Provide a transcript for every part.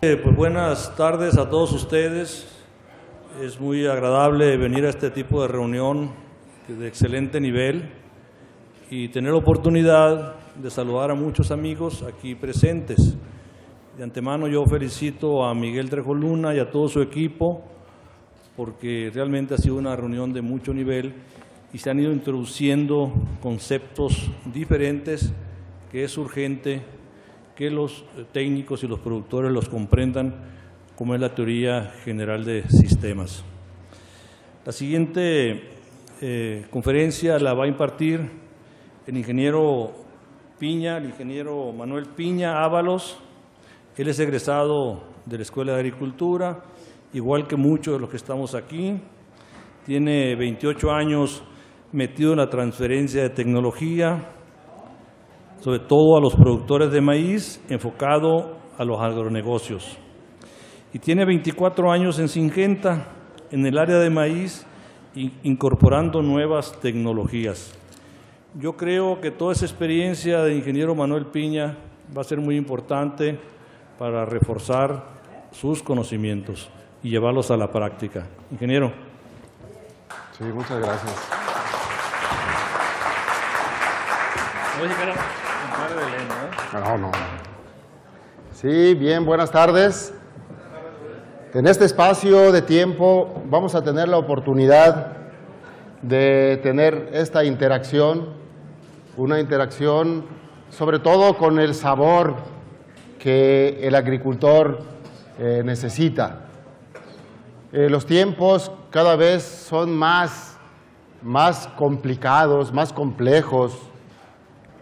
Pues buenas tardes a todos ustedes. Es muy agradable venir a este tipo de reunión de excelente nivel y tener la oportunidad de saludar a muchos amigos aquí presentes. De antemano yo felicito a Miguel Trejo Luna y a todo su equipo porque realmente ha sido una reunión de mucho nivel y se han ido introduciendo conceptos diferentes que es urgente que los técnicos y los productores los comprendan, como es la teoría general de sistemas. La siguiente conferencia la va a impartir el ingeniero Piña, el ingeniero Manuel Piña Ábalos. Él es egresado de la Escuela de Agricultura, igual que muchos de los que estamos aquí. Tiene 28 años metido en la transferencia de tecnología, sobre todo a los productores de maíz, enfocado a los agronegocios. Y tiene 24 años en Syngenta, en el área de maíz, incorporando nuevas tecnologías. Yo creo que toda esa experiencia del ingeniero Manuel Piña va a ser muy importante para reforzar sus conocimientos y llevarlos a la práctica. Ingeniero. Sí, muchas gracias. No. Sí, bien, buenas tardes. En este espacio de tiempo vamos a tener la oportunidad de tener esta interacción, una interacción sobre todo con el sabor que el agricultor necesita. Los tiempos cada vez son más complicados, más complejos,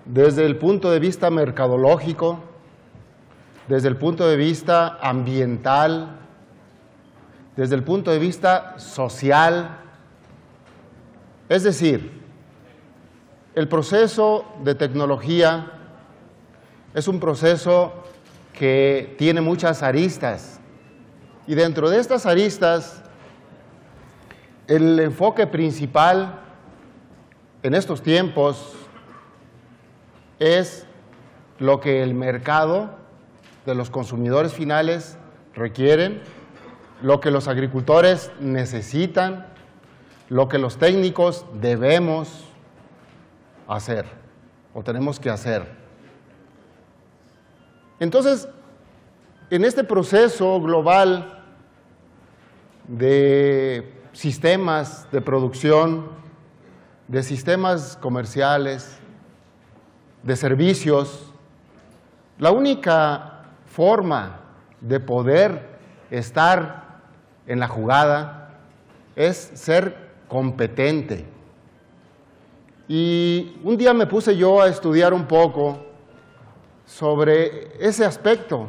desde el punto de vista mercadológico, desde el punto de vista ambiental, desde el punto de vista social. Es decir, el proceso de tecnología es un proceso que tiene muchas aristas y dentro de estas aristas el enfoque principal en estos tiempos es lo que el mercado de los consumidores finales requieren, lo que los agricultores necesitan, lo que los técnicos debemos hacer o tenemos que hacer. Entonces, en este proceso global de sistemas de producción, de sistemas comerciales, de servicios, la única forma de poder estar en la jugada es ser competente. Y un día me puse yo a estudiar un poco sobre ese aspecto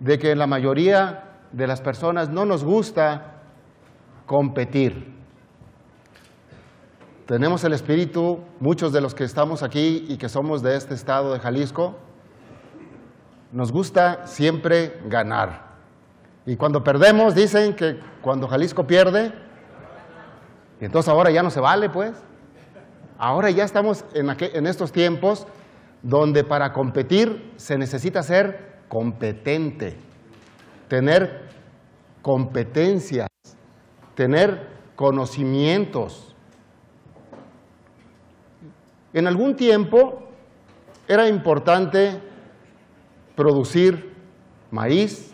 de que la mayoría de las personas no nos gusta competir. Tenemos el espíritu, muchos de los que estamos aquí y que somos de este estado de Jalisco, nos gusta siempre ganar. Y cuando perdemos, dicen que cuando Jalisco pierde, entonces ahora ya no se vale, pues. Ahora ya estamos en estos tiempos donde para competir se necesita ser competente, tener competencias, tener conocimientos. En algún tiempo era importante producir maíz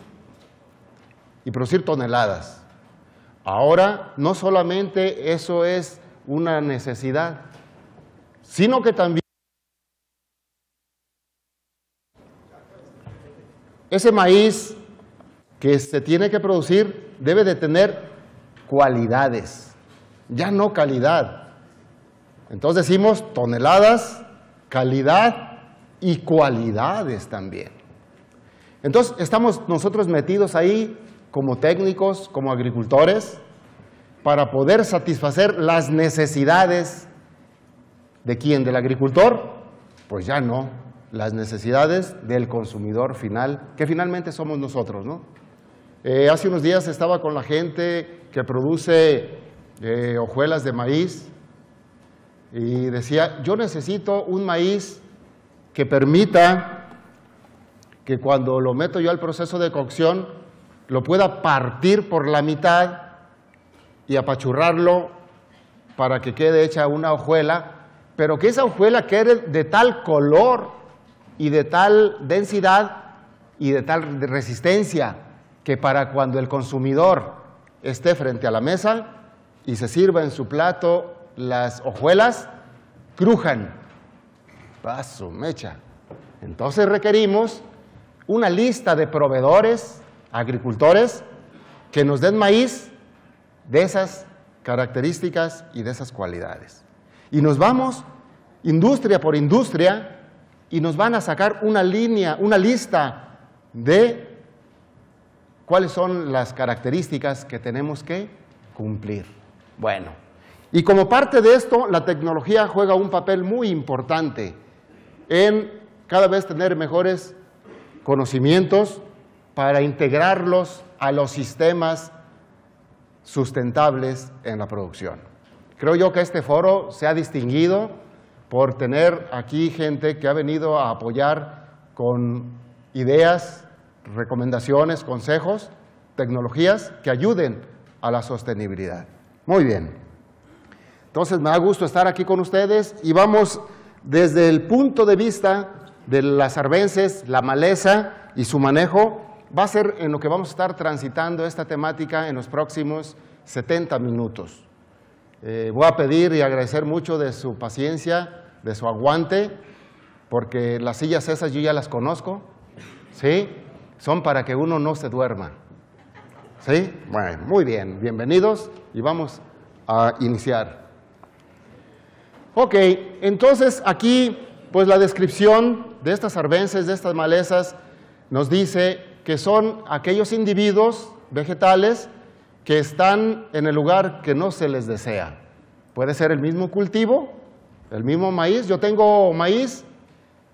y producir toneladas. Ahora no solamente eso es una necesidad, sino que también ese maíz que se tiene que producir debe de tener cualidades, ya no calidad. Entonces decimos toneladas, calidad y cualidades también. Entonces estamos nosotros metidos ahí como técnicos, como agricultores, para poder satisfacer las necesidades de ¿quién? ¿Del agricultor? Pues ya no, las necesidades del consumidor final, que finalmente somos nosotros, ¿no? Hace unos días estaba con la gente que produce hojuelas de maíz y decía, yo necesito un maíz que permita que cuando lo meto yo al proceso de cocción, lo pueda partir por la mitad y apachurrarlo para que quede hecha una hojuela, pero que esa hojuela quede de tal color y de tal densidad y de tal resistencia que para cuando el consumidor esté frente a la mesa y se sirva en su plato las hojuelas, crujan. Paso, mecha. Entonces requerimos una lista de proveedores, agricultores, que nos den maíz de esas características y de esas cualidades. Y nos vamos industria por industria y nos van a sacar una lista de cuáles son las características que tenemos que cumplir. Bueno, y como parte de esto, la tecnología juega un papel muy importante en cada vez tener mejores conocimientos para integrarlos a los sistemas sustentables en la producción. Creo yo que este foro se ha distinguido por tener aquí gente que ha venido a apoyar con ideas, recomendaciones, consejos, tecnologías que ayuden a la sostenibilidad. Muy bien. Entonces me da gusto estar aquí con ustedes y vamos desde el punto de vista de las arbences, la maleza y su manejo. Va a ser en lo que vamos a estar transitando esta temática en los próximos 70 minutos. Voy a pedir y agradecer mucho de su paciencia, de su aguante, porque las sillas esas yo ya las conozco, ¿sí? Son para que uno no se duerma, ¿sí? Bueno, muy bien, bienvenidos y vamos a iniciar. Ok, entonces aquí, pues la descripción de estas arbences, de estas malezas, nos dice que son aquellos individuos vegetales que están en el lugar que no se les desea. Puede ser el mismo cultivo, el mismo maíz. Yo tengo maíz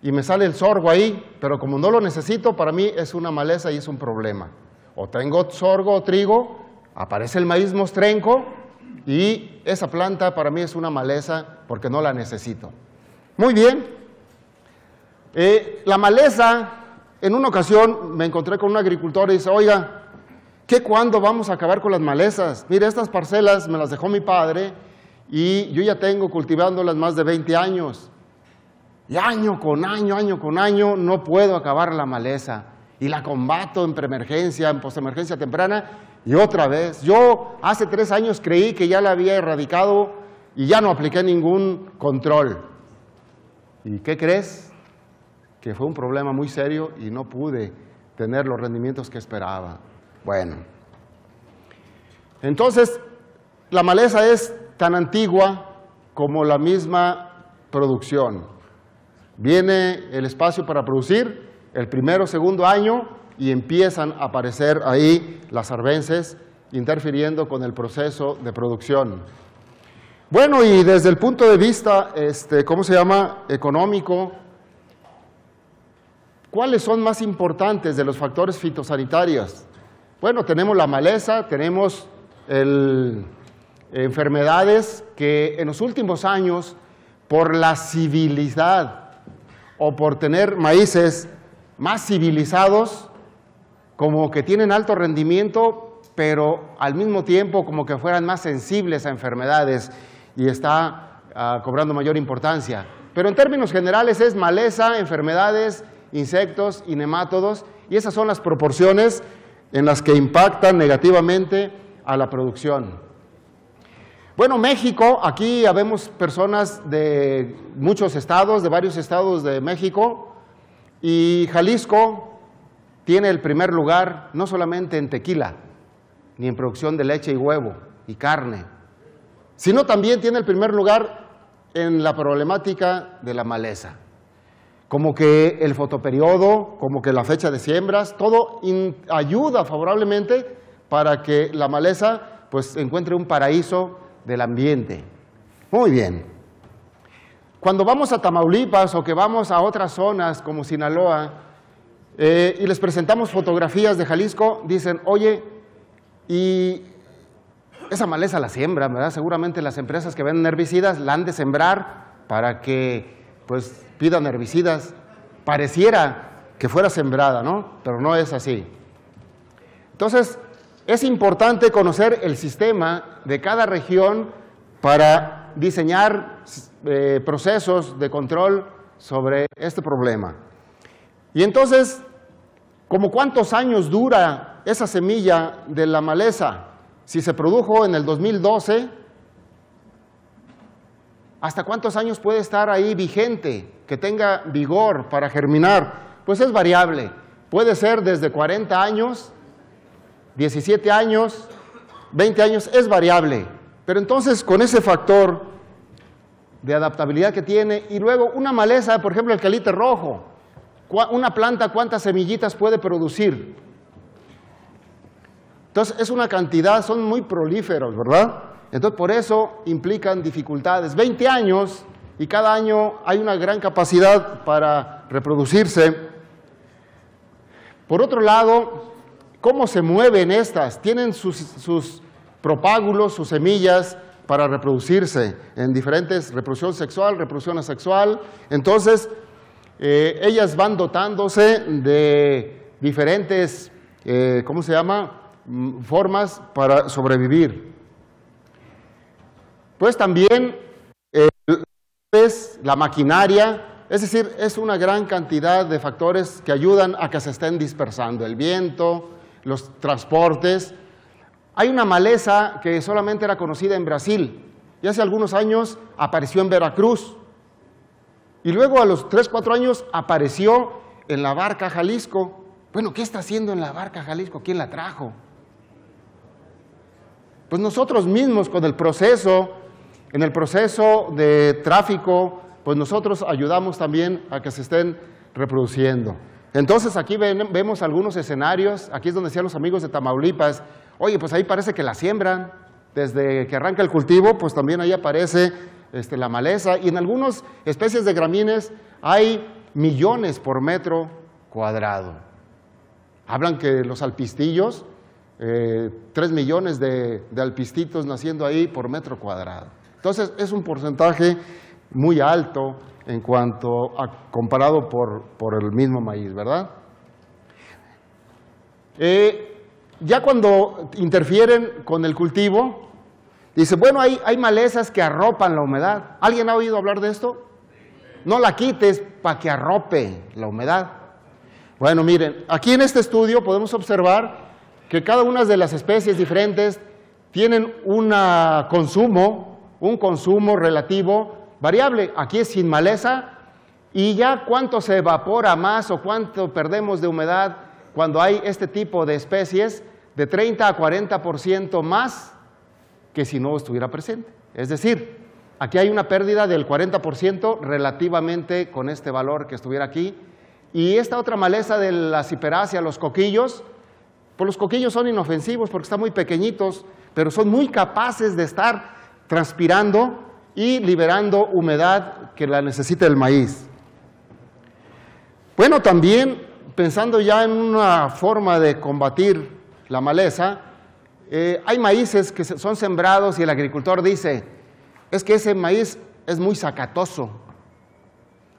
y me sale el sorgo ahí, pero como no lo necesito, para mí es una maleza y es un problema. O tengo sorgo o trigo, aparece el maíz mostrenco y esa planta para mí es una maleza porque no la necesito. Muy bien. La maleza, en una ocasión me encontré con un agricultor y dice, oiga, ¿cuándo vamos a acabar con las malezas? Mire, estas parcelas me las dejó mi padre y yo ya tengo cultivándolas más de 20 años. Y año con año, no puedo acabar la maleza. Y la combato en preemergencia, en postemergencia temprana y otra vez. Yo hace 3 años creí que ya la había erradicado y ya no apliqué ningún control. ¿Y qué crees? Que fue un problema muy serio y no pude tener los rendimientos que esperaba. Bueno, entonces la maleza es tan antigua como la misma producción. Viene el espacio para producir el primero, segundo año y empiezan a aparecer ahí las arbences interfiriendo con el proceso de producción. Bueno, y desde el punto de vista, económico, ¿cuáles son más importantes de los factores fitosanitarios? Bueno, tenemos la maleza, tenemos enfermedades que en los últimos años, por la civilidad o por tener maíces más civilizados, como que tienen alto rendimiento, pero al mismo tiempo como que fueran más sensibles a enfermedades y está cobrando mayor importancia. Pero en términos generales es maleza, enfermedades, insectos y nemátodos, y esas son las proporciones en las que impactan negativamente a la producción. Bueno, México, aquí habemos personas de muchos estados, de varios estados de México, y Jalisco tiene el primer lugar no solamente en tequila, ni en producción de leche y huevo y carne, sino también tiene el primer lugar en la problemática de la maleza. Como que el fotoperiodo, como que la fecha de siembras, todo ayuda favorablemente para que la maleza pues encuentre un paraíso del ambiente. Muy bien. Cuando vamos a Tamaulipas o que vamos a otras zonas como Sinaloa y les presentamos fotografías de Jalisco, dicen, oye, y esa maleza la siembran, ¿verdad? Seguramente las empresas que venden herbicidas la han de sembrar para que pues pidan herbicidas. Pareciera que fuera sembrada, ¿no? Pero no es así. Entonces, es importante conocer el sistema de cada región para diseñar procesos de control sobre este problema. Y entonces, ¿como cuántos años dura esa semilla de la maleza? Si se produjo en el 2012, ¿hasta cuántos años puede estar ahí vigente, que tenga vigor para germinar? Pues es variable. Puede ser desde 40 años, 17 años, 20 años, es variable. Pero entonces, con ese factor de adaptabilidad que tiene, y luego una maleza, por ejemplo, el calite rojo, una planta, ¿cuántas semillitas puede producir? Entonces, es una cantidad, son muy prolíferos, ¿verdad? Entonces, por eso implican dificultades. 20 años, y cada año hay una gran capacidad para reproducirse. Por otro lado, ¿cómo se mueven estas? Tienen sus propágulos, sus semillas para reproducirse en diferentes, reproducción sexual, reproducción asexual. Entonces, ellas van dotándose de diferentes, ¿cómo se llama?, formas para sobrevivir. Pues también la maquinaria, es decir, es una gran cantidad de factores que ayudan a que se estén dispersando. El viento, los transportes. Hay una maleza que solamente era conocida en Brasil y hace algunos años apareció en Veracruz. Y luego a los 3, 4 años apareció en la Barca Jalisco. Bueno, ¿qué está haciendo en la Barca Jalisco? ¿Quién la trajo? Pues nosotros mismos con el proceso, en el proceso de tráfico, pues nosotros ayudamos también a que se estén reproduciendo. Entonces aquí vemos algunos escenarios, aquí es donde decían los amigos de Tamaulipas, oye, pues ahí parece que la siembran, desde que arranca el cultivo, pues también ahí aparece la maleza, y en algunas especies de gramíneas hay millones por metro cuadrado. Hablan que los alpistillos, 3 millones de alpistitos naciendo ahí por metro cuadrado. Entonces es un porcentaje muy alto en cuanto a comparado por el mismo maíz, ¿verdad? Ya cuando interfieren con el cultivo, dice, bueno, hay malezas que arropan la humedad. ¿Alguien ha oído hablar de esto? No la quites para que arrope la humedad. Bueno, miren, aquí en este estudio podemos observar que cada una de las especies diferentes tienen un consumo relativo variable. Aquí es sin maleza, y ya cuánto se evapora más o cuánto perdemos de humedad cuando hay este tipo de especies, de 30 a 40% más que si no estuviera presente. Es decir, aquí hay una pérdida del 40% relativamente con este valor que estuviera aquí. Y esta otra maleza de la ciperácea, los coquillos, pues los coquillos son inofensivos porque están muy pequeñitos, pero son muy capaces de estar transpirando y liberando humedad que la necesita el maíz. Bueno, también pensando ya en una forma de combatir la maleza, hay maíces que son sembrados y el agricultor dice, es que ese maíz es muy zacatoso.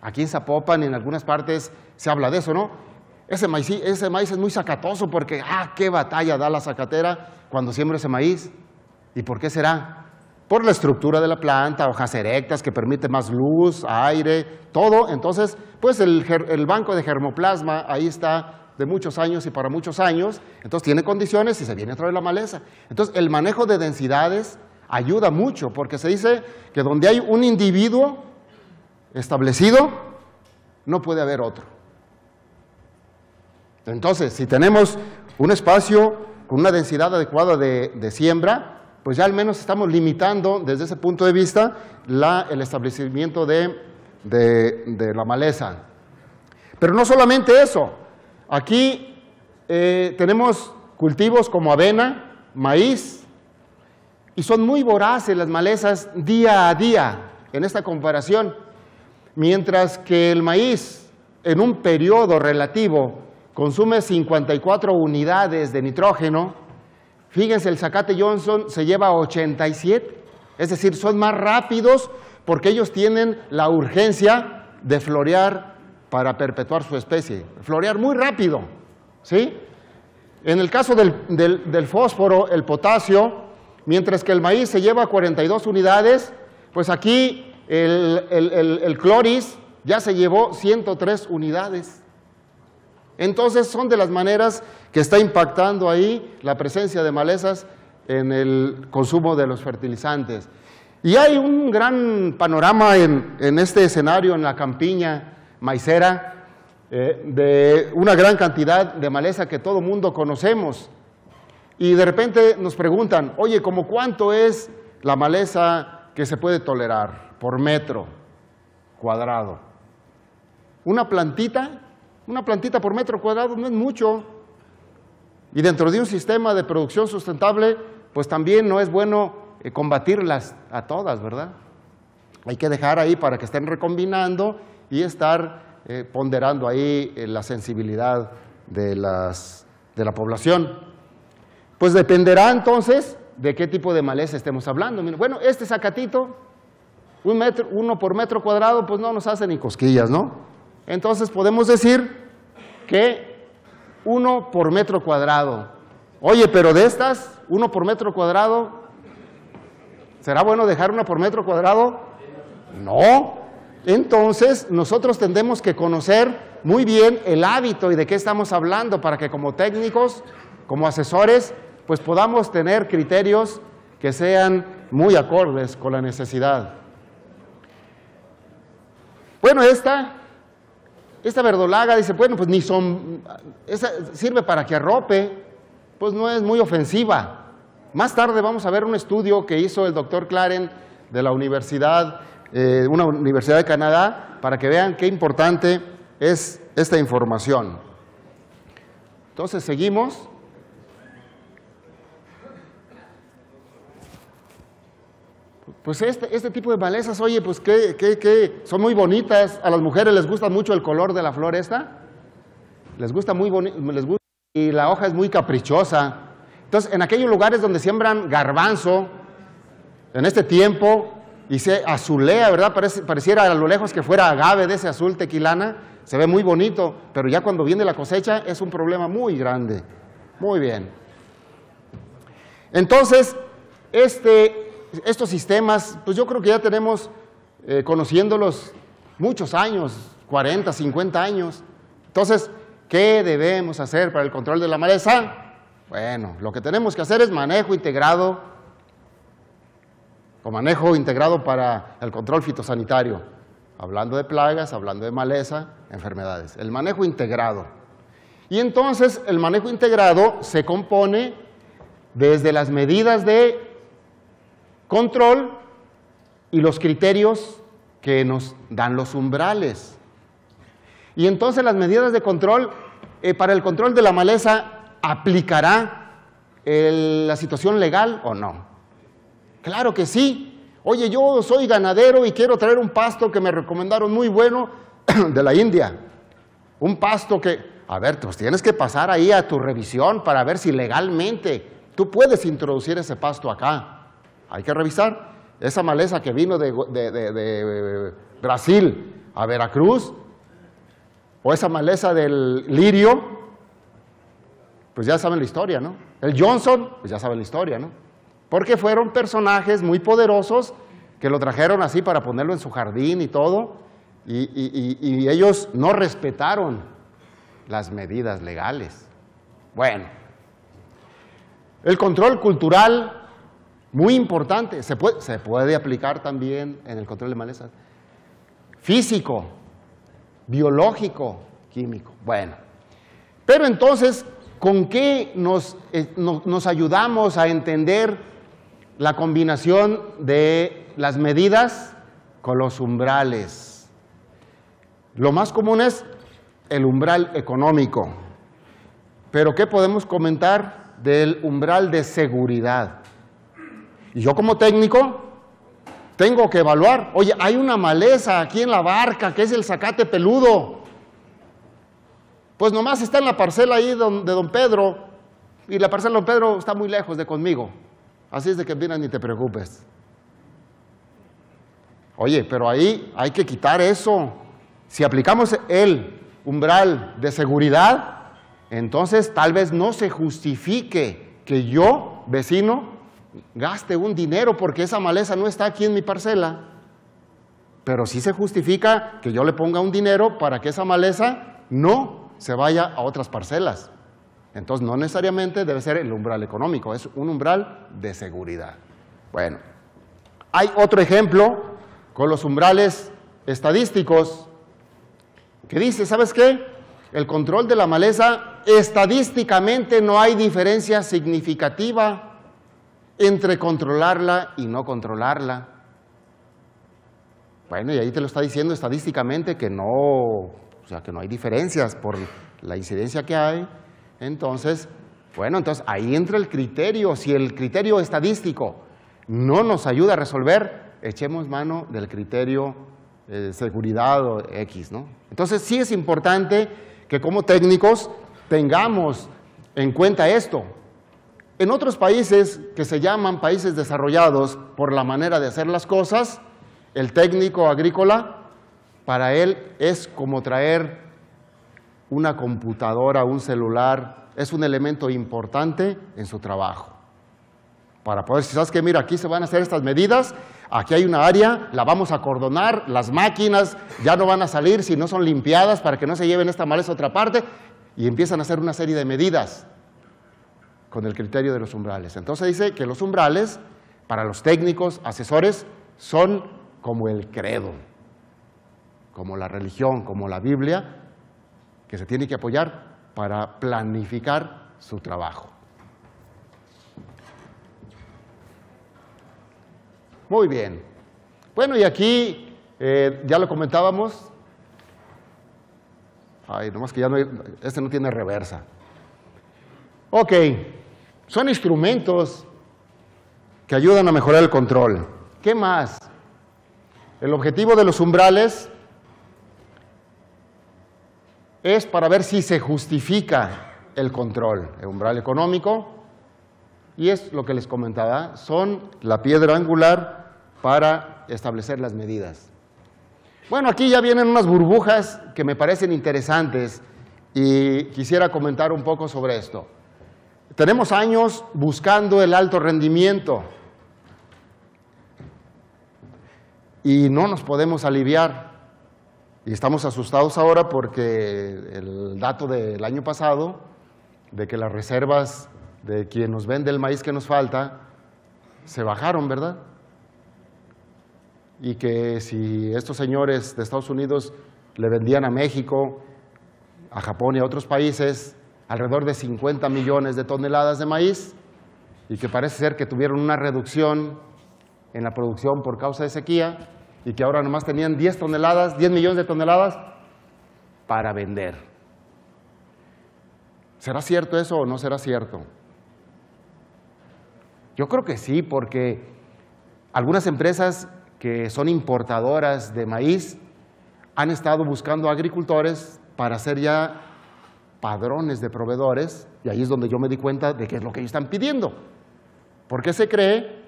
Aquí en Zapopan, en algunas partes, se habla de eso, ¿no? Ese maíz es muy zacatoso porque, qué batalla da la zacatera cuando siembra ese maíz. ¿Y por qué será? Por la estructura de la planta, hojas erectas que permiten más luz, aire, todo. Entonces, pues el banco de germoplasma ahí está de muchos años y para muchos años. Entonces tiene condiciones y se viene a través de la maleza. Entonces el manejo de densidades ayuda mucho porque se dice que donde hay un individuo establecido, no puede haber otro. Entonces, si tenemos un espacio con una densidad adecuada de siembra, pues ya al menos estamos limitando desde ese punto de vista el establecimiento de la maleza. Pero no solamente eso, aquí tenemos cultivos como avena, maíz, y son muy voraces las malezas día a día en esta comparación, mientras que el maíz en un periodo relativo consume 54 unidades de nitrógeno. Fíjense, el zacate Johnson se lleva 87, es decir, son más rápidos porque ellos tienen la urgencia de florear para perpetuar su especie, florear muy rápido, ¿sí? En el caso del fósforo, el potasio, mientras que el maíz se lleva 42 unidades, pues aquí el cloris ya se llevó 103 unidades. Entonces son de las maneras que está impactando ahí la presencia de malezas en el consumo de los fertilizantes. Y hay un gran panorama en este escenario, en la campiña maicera, de una gran cantidad de maleza que todo mundo conocemos. Y de repente nos preguntan, oye, ¿cómo cuánto es la maleza que se puede tolerar por metro cuadrado? Una plantita por metro cuadrado no es mucho. Y dentro de un sistema de producción sustentable, pues también no es bueno combatirlas a todas, ¿verdad? Hay que dejar ahí para que estén recombinando y estar ponderando ahí la sensibilidad de la población. Pues dependerá entonces de qué tipo de maleza estemos hablando. Bueno, este zacatito, 1 por metro cuadrado, pues no nos hace ni cosquillas, ¿no? Entonces podemos decir que 1 por metro cuadrado. Oye, pero de estas, 1 por metro cuadrado, ¿será bueno dejar 1 por metro cuadrado? No. Entonces nosotros tendremos que conocer muy bien el hábito y de qué estamos hablando para que como técnicos, como asesores, pues podamos tener criterios que sean muy acordes con la necesidad. Bueno, esta verdolaga dice, bueno, pues ni son, esa sirve para que arrope, pues no es muy ofensiva. Más tarde vamos a ver un estudio que hizo el doctor Claren de la universidad, una universidad de Canadá, para que vean qué importante es esta información. Entonces, seguimos. Pues este tipo de malezas, oye, pues que son muy bonitas. A las mujeres les gusta mucho el color de la flor esta. Les gusta muy bonito, y la hoja es muy caprichosa. Entonces, en aquellos lugares donde siembran garbanzo, en este tiempo, y se azulea, ¿verdad? Pareciera a lo lejos que fuera agave de ese azul tequilana, se ve muy bonito, pero ya cuando viene la cosecha es un problema muy grande. Muy bien. Entonces, estos sistemas, pues yo creo que ya tenemos conociéndolos muchos años, 40, 50 años. Entonces, ¿qué debemos hacer para el control de la maleza? Bueno, lo que tenemos que hacer es manejo integrado para el control fitosanitario. Hablando de plagas, hablando de maleza, enfermedades. El manejo integrado. Y entonces, el manejo integrado se compone desde las medidas de control y los criterios que nos dan los umbrales. Y entonces las medidas de control, para el control de la maleza, ¿aplicará la situación legal o no? Claro que sí. Oye, yo soy ganadero y quiero traer un pasto que me recomendaron muy bueno de la India. Un pasto que, a ver, pues tienes que pasar ahí a tu revisión para ver si legalmente tú puedes introducir ese pasto acá. Hay que revisar esa maleza que vino de Brasil a Veracruz, o esa maleza del lirio, pues ya saben la historia, ¿no? El Johnson, pues ya saben la historia, ¿no? Porque fueron personajes muy poderosos que lo trajeron así para ponerlo en su jardín y todo, y ellos no respetaron las medidas legales. Bueno, el control cultural, muy importante, se puede aplicar también en el control de malezas. Físico, biológico, químico. Bueno, pero entonces, ¿con qué nos ayudamos a entender la combinación de las medidas con los umbrales? Lo más común es el umbral económico. Pero ¿qué podemos comentar del umbral de seguridad? Y yo como técnico tengo que evaluar, oye, hay una maleza aquí en la barca que es el zacate peludo. Pues nomás está en la parcela ahí de don Pedro, y la parcela de don Pedro está muy lejos de conmigo. Así es de que mira, ni te preocupes. Oye, pero ahí hay que quitar eso. Si aplicamos el umbral de seguridad, entonces tal vez no se justifique que yo, vecino, gaste un dinero porque esa maleza no está aquí en mi parcela. Pero sí se justifica que yo le ponga un dinero para que esa maleza no se vaya a otras parcelas. Entonces no necesariamente debe ser el umbral económico, es un umbral de seguridad. Bueno, hay otro ejemplo con los umbrales estadísticos que dice, ¿sabes qué? El control de la maleza, estadísticamente no hay diferencia significativa entre controlarla y no controlarla. Bueno, y ahí te lo está diciendo estadísticamente que no, o sea, que no hay diferencias por la incidencia que hay. Entonces, bueno, entonces ahí entra el criterio. Si el criterio estadístico no nos ayuda a resolver, echemos mano del criterio de seguridad o X, ¿no? Entonces, sí es importante que como técnicos tengamos en cuenta esto. En otros países que se llaman países desarrollados por la manera de hacer las cosas, el técnico agrícola, para él es como traer una computadora, un celular, es un elemento importante en su trabajo. Para poder, si sabes que mira, aquí se van a hacer estas medidas, aquí hay una área, la vamos a acordonar, las máquinas ya no van a salir si no son limpiadas para que no se lleven esta maleza a otra parte, y empiezan a hacer una serie de medidas con el criterio de los umbrales. Entonces dice que los umbrales, para los técnicos, asesores, son como el credo, como la religión, como la Biblia, que se tiene que apoyar para planificar su trabajo. Muy bien. Bueno, y aquí ya lo comentábamos. Ay, nomás que ya no hay, este no tiene reversa. Ok, son instrumentos que ayudan a mejorar el control. ¿Qué más? El objetivo de los umbrales es para ver si se justifica el control. El umbral económico, y es lo que les comentaba, son la piedra angular para establecer las medidas. Bueno, aquí ya vienen unas burbujas que me parecen interesantes y quisiera comentar un poco sobre esto. Tenemos años buscando el alto rendimiento y no nos podemos aliviar. Y estamos asustados ahora porque el dato del año pasado, de que las reservas de quien nos vende el maíz que nos falta, se bajaron, ¿verdad? Y que si estos señores de Estados Unidos le vendían a México, a Japón y a otros países alrededor de 50 millones de toneladas de maíz, y que parece ser que tuvieron una reducción en la producción por causa de sequía, y que ahora nomás tenían 10 millones de toneladas para vender. ¿Será cierto eso o no será cierto? Yo creo que sí, porque algunas empresas que son importadoras de maíz han estado buscando agricultores para hacer ya padrones de proveedores, y ahí es donde yo me di cuenta de qué es lo que ellos están pidiendo. Porque se cree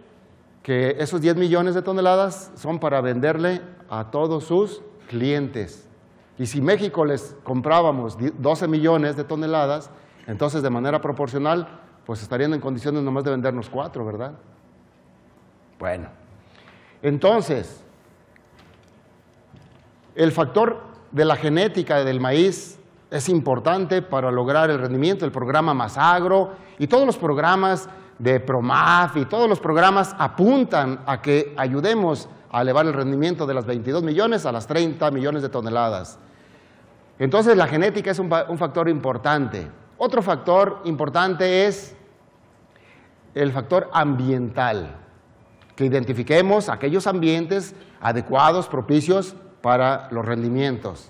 que esos 10 millones de toneladas son para venderle a todos sus clientes. Y si México les comprábamos 12 millones de toneladas, entonces de manera proporcional, pues estarían en condiciones nomás de vendernos 4, ¿verdad? Bueno, entonces, el factor de la genética del maíz es importante para lograr el rendimiento. El programa Masagro y todos los programas de PROMAF y todos los programas apuntan a que ayudemos a elevar el rendimiento de las 22 millones a las 30 millones de toneladas. Entonces la genética es un factor importante. Otro factor importante es el factor ambiental, que identifiquemos aquellos ambientes adecuados, propicios para los rendimientos.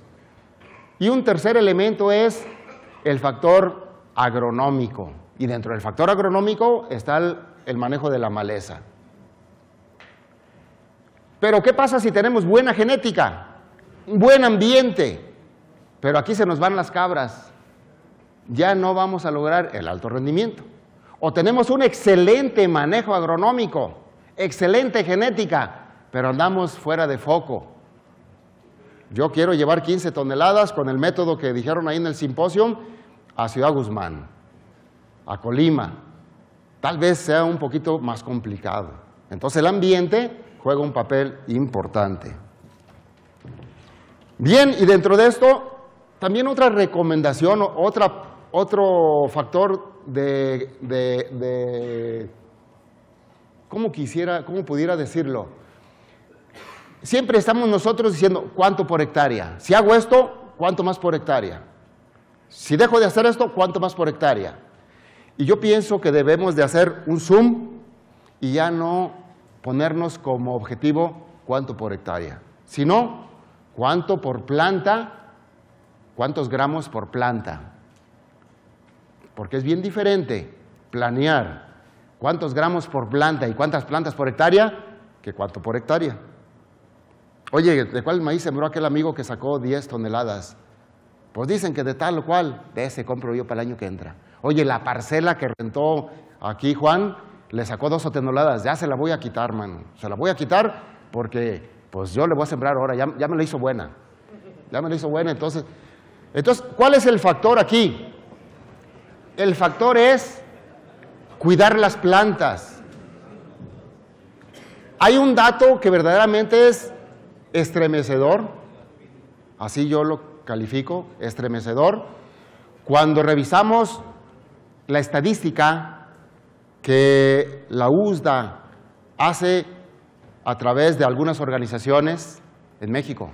Y un tercer elemento es el factor agronómico. Y dentro del factor agronómico está el manejo de la maleza. Pero ¿qué pasa si tenemos buena genética, un buen ambiente, pero aquí se nos van las cabras? Ya no vamos a lograr el alto rendimiento. O tenemos un excelente manejo agronómico, excelente genética, pero andamos fuera de foco. yo quiero llevar 15 toneladas con el método que dijeron ahí en el simposio a Ciudad Guzmán, a Colima. Tal vez sea un poquito más complicado. Entonces el ambiente juega un papel importante. Bien, y dentro de esto, también otra recomendación, otro factor ¿cómo pudiera decirlo? Siempre estamos nosotros diciendo, ¿cuánto por hectárea? Si hago esto, ¿cuánto más por hectárea? Si dejo de hacer esto, ¿cuánto más por hectárea? Y yo pienso que debemos de hacer un zoom y ya no ponernos como objetivo cuánto por hectárea, sino cuánto por planta, cuántos gramos por planta. Porque es bien diferente planear cuántos gramos por planta y cuántas plantas por hectárea que cuánto por hectárea. Oye, ¿de cuál maíz sembró aquel amigo que sacó 10 toneladas? Pues dicen que de tal o cual, de ese compro yo para el año que entra. Oye, la parcela que rentó aquí Juan, le sacó 2 toneladas, ya se la voy a quitar, mano. Se la voy a quitar porque pues yo le voy a sembrar ahora, ya me la hizo buena. Ya me la hizo buena, entonces, ¿cuál es el factor aquí? El factor es cuidar las plantas. Hay un dato que verdaderamente es estremecedor, así yo lo califico, estremecedor, cuando revisamos la estadística que la USDA hace a través de algunas organizaciones en México.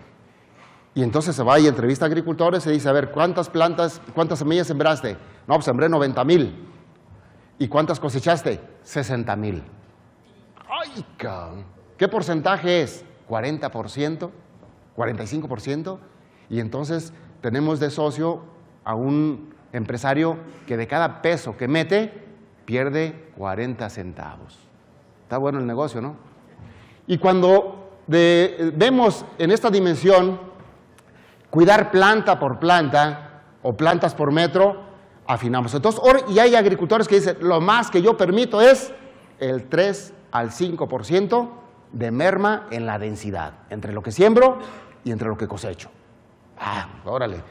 Y entonces se va y entrevista a agricultores y dice, a ver, ¿cuántas semillas sembraste? No, pues sembré 90,000. ¿Y cuántas cosechaste? 60,000. ¡Ay, cabrón! ¿Qué porcentaje es? ¿40%? ¿45%? Y entonces tenemos de socio a un empresario que de cada peso que mete, pierde 40 centavos. Está bueno el negocio, ¿no? Y cuando vemos en esta dimensión, cuidar planta por planta o plantas por metro, afinamos. Entonces, y hay agricultores que dicen, lo más que yo permito es el 3 al 5% de merma en la densidad, entre lo que siembro y entre lo que cosecho. Ah, órale.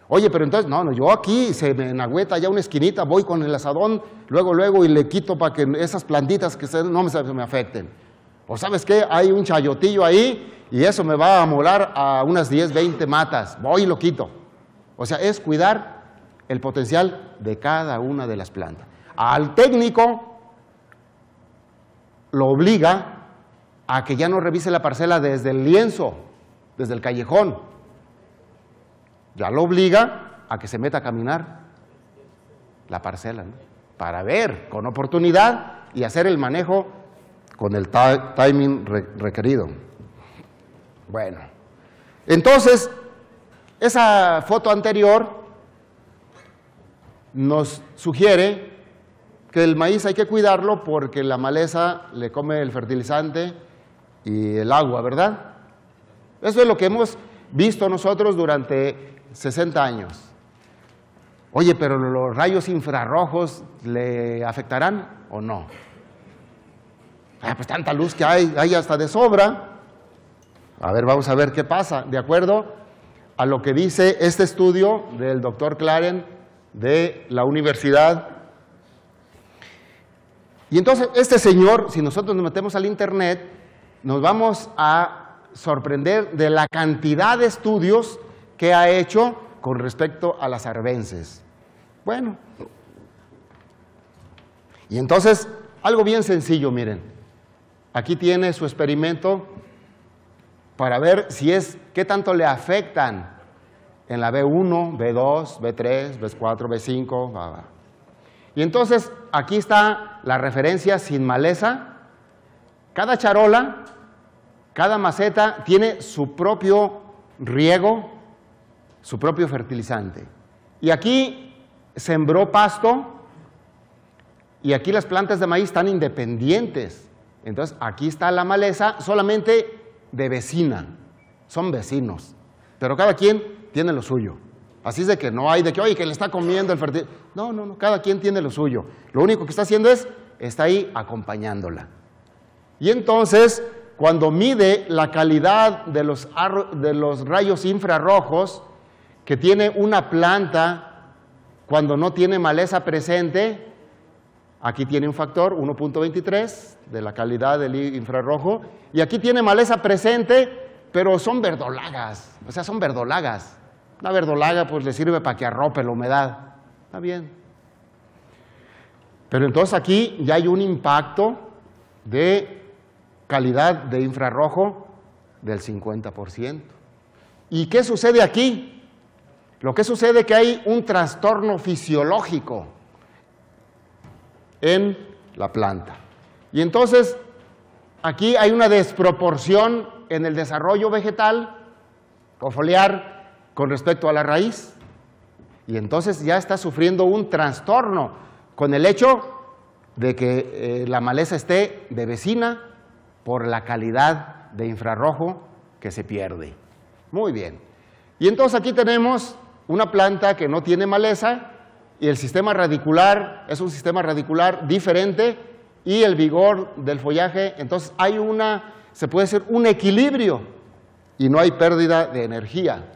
Oye, pero entonces, no, yo aquí se me enagüeta ya una esquinita, voy con el asadón, luego y le quito para que esas plantitas que no se me afecten. O ¿sabes qué? Hay un chayotillo ahí y eso me va a molar a unas 10, 20 matas. Voy y lo quito. O sea, es cuidar el potencial de cada una de las plantas. Al técnico lo obliga a que ya no revise la parcela desde el lienzo, desde el callejón. Ya lo obliga a que se meta a caminar la parcela, ¿no? Para ver con oportunidad y hacer el manejo con el timing requerido. Bueno, entonces, esa foto anterior nos sugiere que el maíz hay que cuidarlo porque la maleza le come el fertilizante y el agua, ¿verdad? Eso es lo que hemos visto nosotros durante 60 años. Oye, pero los rayos infrarrojos ¿le afectarán o no? Ah, pues tanta luz que hay hasta de sobra. A ver, vamos a ver qué pasa. De acuerdo a lo que dice este estudio del doctor Claren de la universidad. Y entonces este señor, si nosotros nos metemos al internet, nos vamos a sorprender de la cantidad de estudios que ha hecho con respecto a las arbences. Bueno, y entonces algo bien sencillo, miren. Aquí tiene su experimento para ver qué tanto le afectan en la B1, B2, B3, B4, B5. Y entonces aquí está la referencia sin maleza. Cada charola, cada maceta tiene su propio riego, su propio fertilizante. Y aquí sembró pasto y aquí las plantas de maíz están independientes. Entonces aquí está la maleza solamente de vecina, son vecinos, pero cada quien tiene lo suyo. Así es de que no hay de que, oye, que le está comiendo el fertilizante. No, cada quien tiene lo suyo. Lo único que está haciendo está ahí acompañándola. Y entonces, cuando mide la calidad de los rayos infrarrojos que tiene una planta cuando no tiene maleza presente, aquí tiene un factor 1.23 de la calidad del infrarrojo, y aquí tiene maleza presente, pero son verdolagas, o sea, son verdolagas. Una verdolaga pues le sirve para que arrope la humedad, está bien. Pero entonces aquí ya hay un impacto de calidad de infrarrojo del 50%. ¿Y qué sucede aquí? Lo que sucede es que hay un trastorno fisiológico en la planta. Y entonces aquí hay una desproporción en el desarrollo vegetal o foliar con respecto a la raíz. Y entonces ya está sufriendo un trastorno con el hecho de que la maleza esté de vecina por la calidad de infrarrojo que se pierde. Muy bien. Y entonces aquí tenemos una planta que no tiene maleza y el sistema radicular es un sistema radicular diferente y el vigor del follaje, entonces hay se puede decir un equilibrio y no hay pérdida de energía.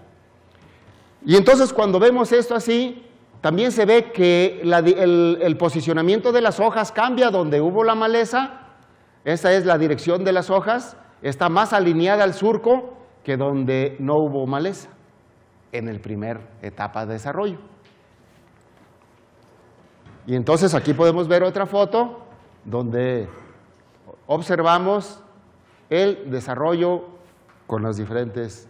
Y entonces cuando vemos esto así, también se ve que el posicionamiento de las hojas cambia donde hubo la maleza. Esa es la dirección de las hojas, está más alineada al surco que donde no hubo maleza en la primera etapa de desarrollo. Y entonces aquí podemos ver otra foto donde observamos el desarrollo con las diferentes.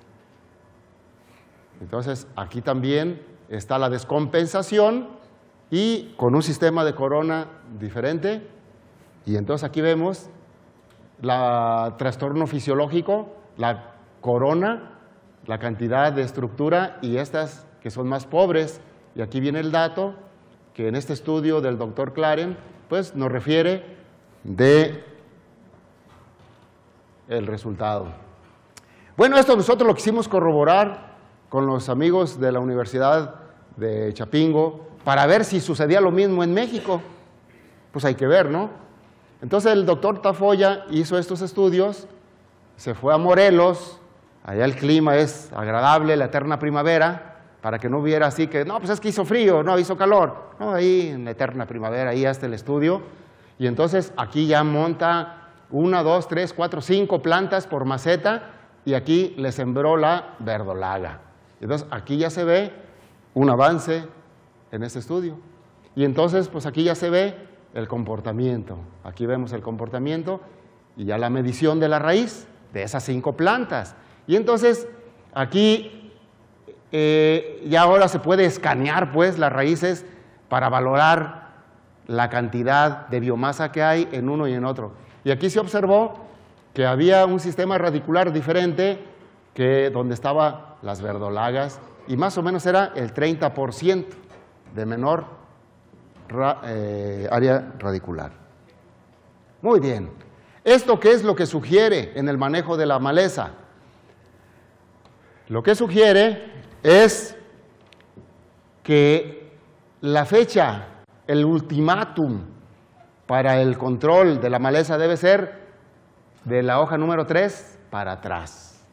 Entonces aquí también está la descompensación y con un sistema de corona diferente. Y entonces aquí vemos el trastorno fisiológico, la corona, la cantidad de estructura y estas que son más pobres. Y aquí viene el dato que en este estudio del doctor Claren pues nos refiere de el resultado. Bueno, esto nosotros lo quisimos corroborar con los amigos de la Universidad de Chapingo para ver si sucedía lo mismo en México. Pues hay que ver, ¿no? Entonces el doctor Tafoya hizo estos estudios, se fue a Morelos, allá el clima es agradable, la eterna primavera, para que no hubiera así que, no, pues es que hizo frío, no, hizo calor. No, ahí en la eterna primavera, ahí hasta el estudio. Y entonces aquí ya monta 1, 2, 3, 4, 5 plantas por maceta y aquí le sembró la verdolaga. Entonces aquí ya se ve un avance en este estudio. Y entonces pues aquí ya se ve el comportamiento. Aquí vemos el comportamiento y ya la medición de la raíz de esas 5 plantas. Y entonces aquí ya ahora se puede escanear pues las raíces para valorar la cantidad de biomasa que hay en uno y en otro. Y aquí se observó que había un sistema radicular diferente que donde estaban las verdolagas y más o menos era el 30% de menor área radicular. Muy bien. ¿Esto qué es lo que sugiere en el manejo de la maleza? Lo que sugiere es que la fecha, el ultimátum para el control de la maleza debe ser de la hoja número 3 para atrás.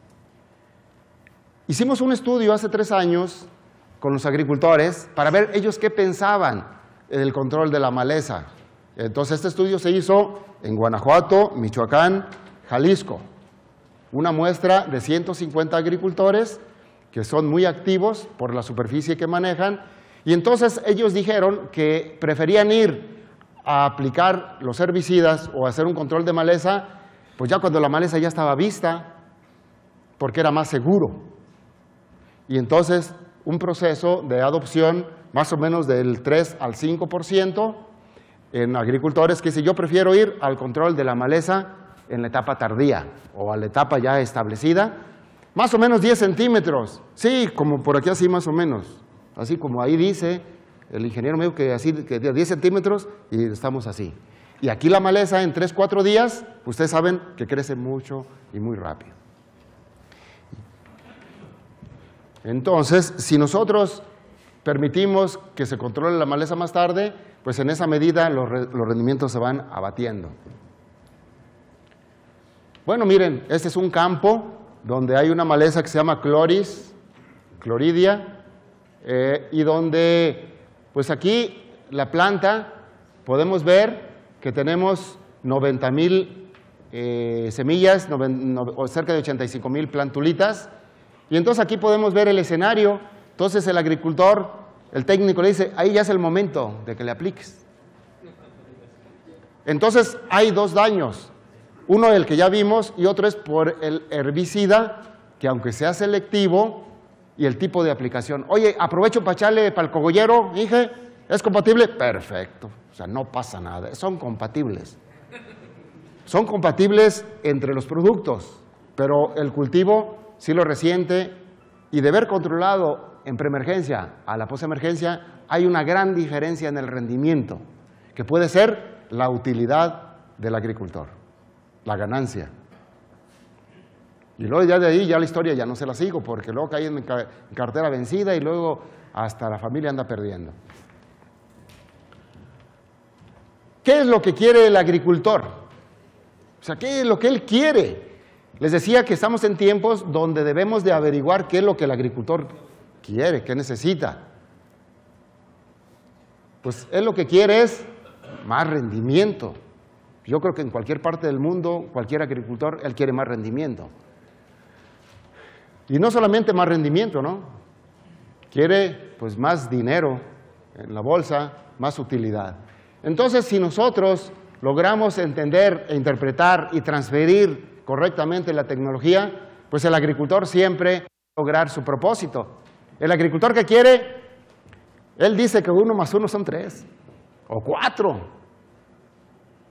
Hicimos un estudio hace 3 años con los agricultores para ver ellos qué pensaban del control de la maleza. Entonces este estudio se hizo en Guanajuato, Michoacán, Jalisco. Una muestra de 150 agricultores que son muy activos por la superficie que manejan, y entonces ellos dijeron que preferían ir a aplicar los herbicidas o hacer un control de maleza, pues ya cuando la maleza ya estaba vista, porque era más seguro. Y entonces un proceso de adopción más o menos del 3 al 5% en agricultores que dice yo prefiero ir al control de la maleza en la etapa tardía o a la etapa ya establecida, más o menos 10 centímetros, sí, como por aquí así más o menos, así como ahí dice, el ingeniero me dijo que así, que 10 centímetros y estamos así. Y aquí la maleza en 3, 4 días, ustedes saben que crece mucho y muy rápido. Entonces, si nosotros permitimos que se controle la maleza más tarde, pues en esa medida los rendimientos se van abatiendo. Bueno, miren, este es un campo donde hay una maleza que se llama Chloridia, y donde, pues aquí, la planta, podemos ver que tenemos 90,000 semillas, o cerca de 85,000 plantulitas, y entonces aquí podemos ver el escenario. Entonces el agricultor, el técnico le dice, ahí ya es el momento de que le apliques. Entonces hay dos daños, uno el que ya vimos y otro es por el herbicida, que aunque sea selectivo, y el tipo de aplicación. Oye, aprovecho para echarle para el cogollero, dije, ¿es compatible? Perfecto, o sea, no pasa nada, son compatibles. Son compatibles entre los productos, pero el cultivo sí lo resiente, y de haber controlado en preemergencia a la posemergencia, hay una gran diferencia en el rendimiento, que puede ser la utilidad del agricultor, la ganancia. Y luego ya de ahí, ya la historia ya no se la sigo, porque luego cae en cartera vencida y luego hasta la familia anda perdiendo. ¿Qué es lo que quiere el agricultor? O sea, ¿qué es lo que él quiere? Les decía que estamos en tiempos donde debemos de averiguar qué es lo que el agricultor quiere, qué necesita. Pues él lo que quiere es más rendimiento. Yo creo que en cualquier parte del mundo, cualquier agricultor, él quiere más rendimiento. Y no solamente más rendimiento, ¿no? Quiere pues más dinero en la bolsa, más utilidad. Entonces, si nosotros logramos entender e interpretar y transferir correctamente la tecnología, pues el agricultor siempre va a lograr su propósito. El agricultor que quiere, él dice que 1 más 1 son 3 o 4.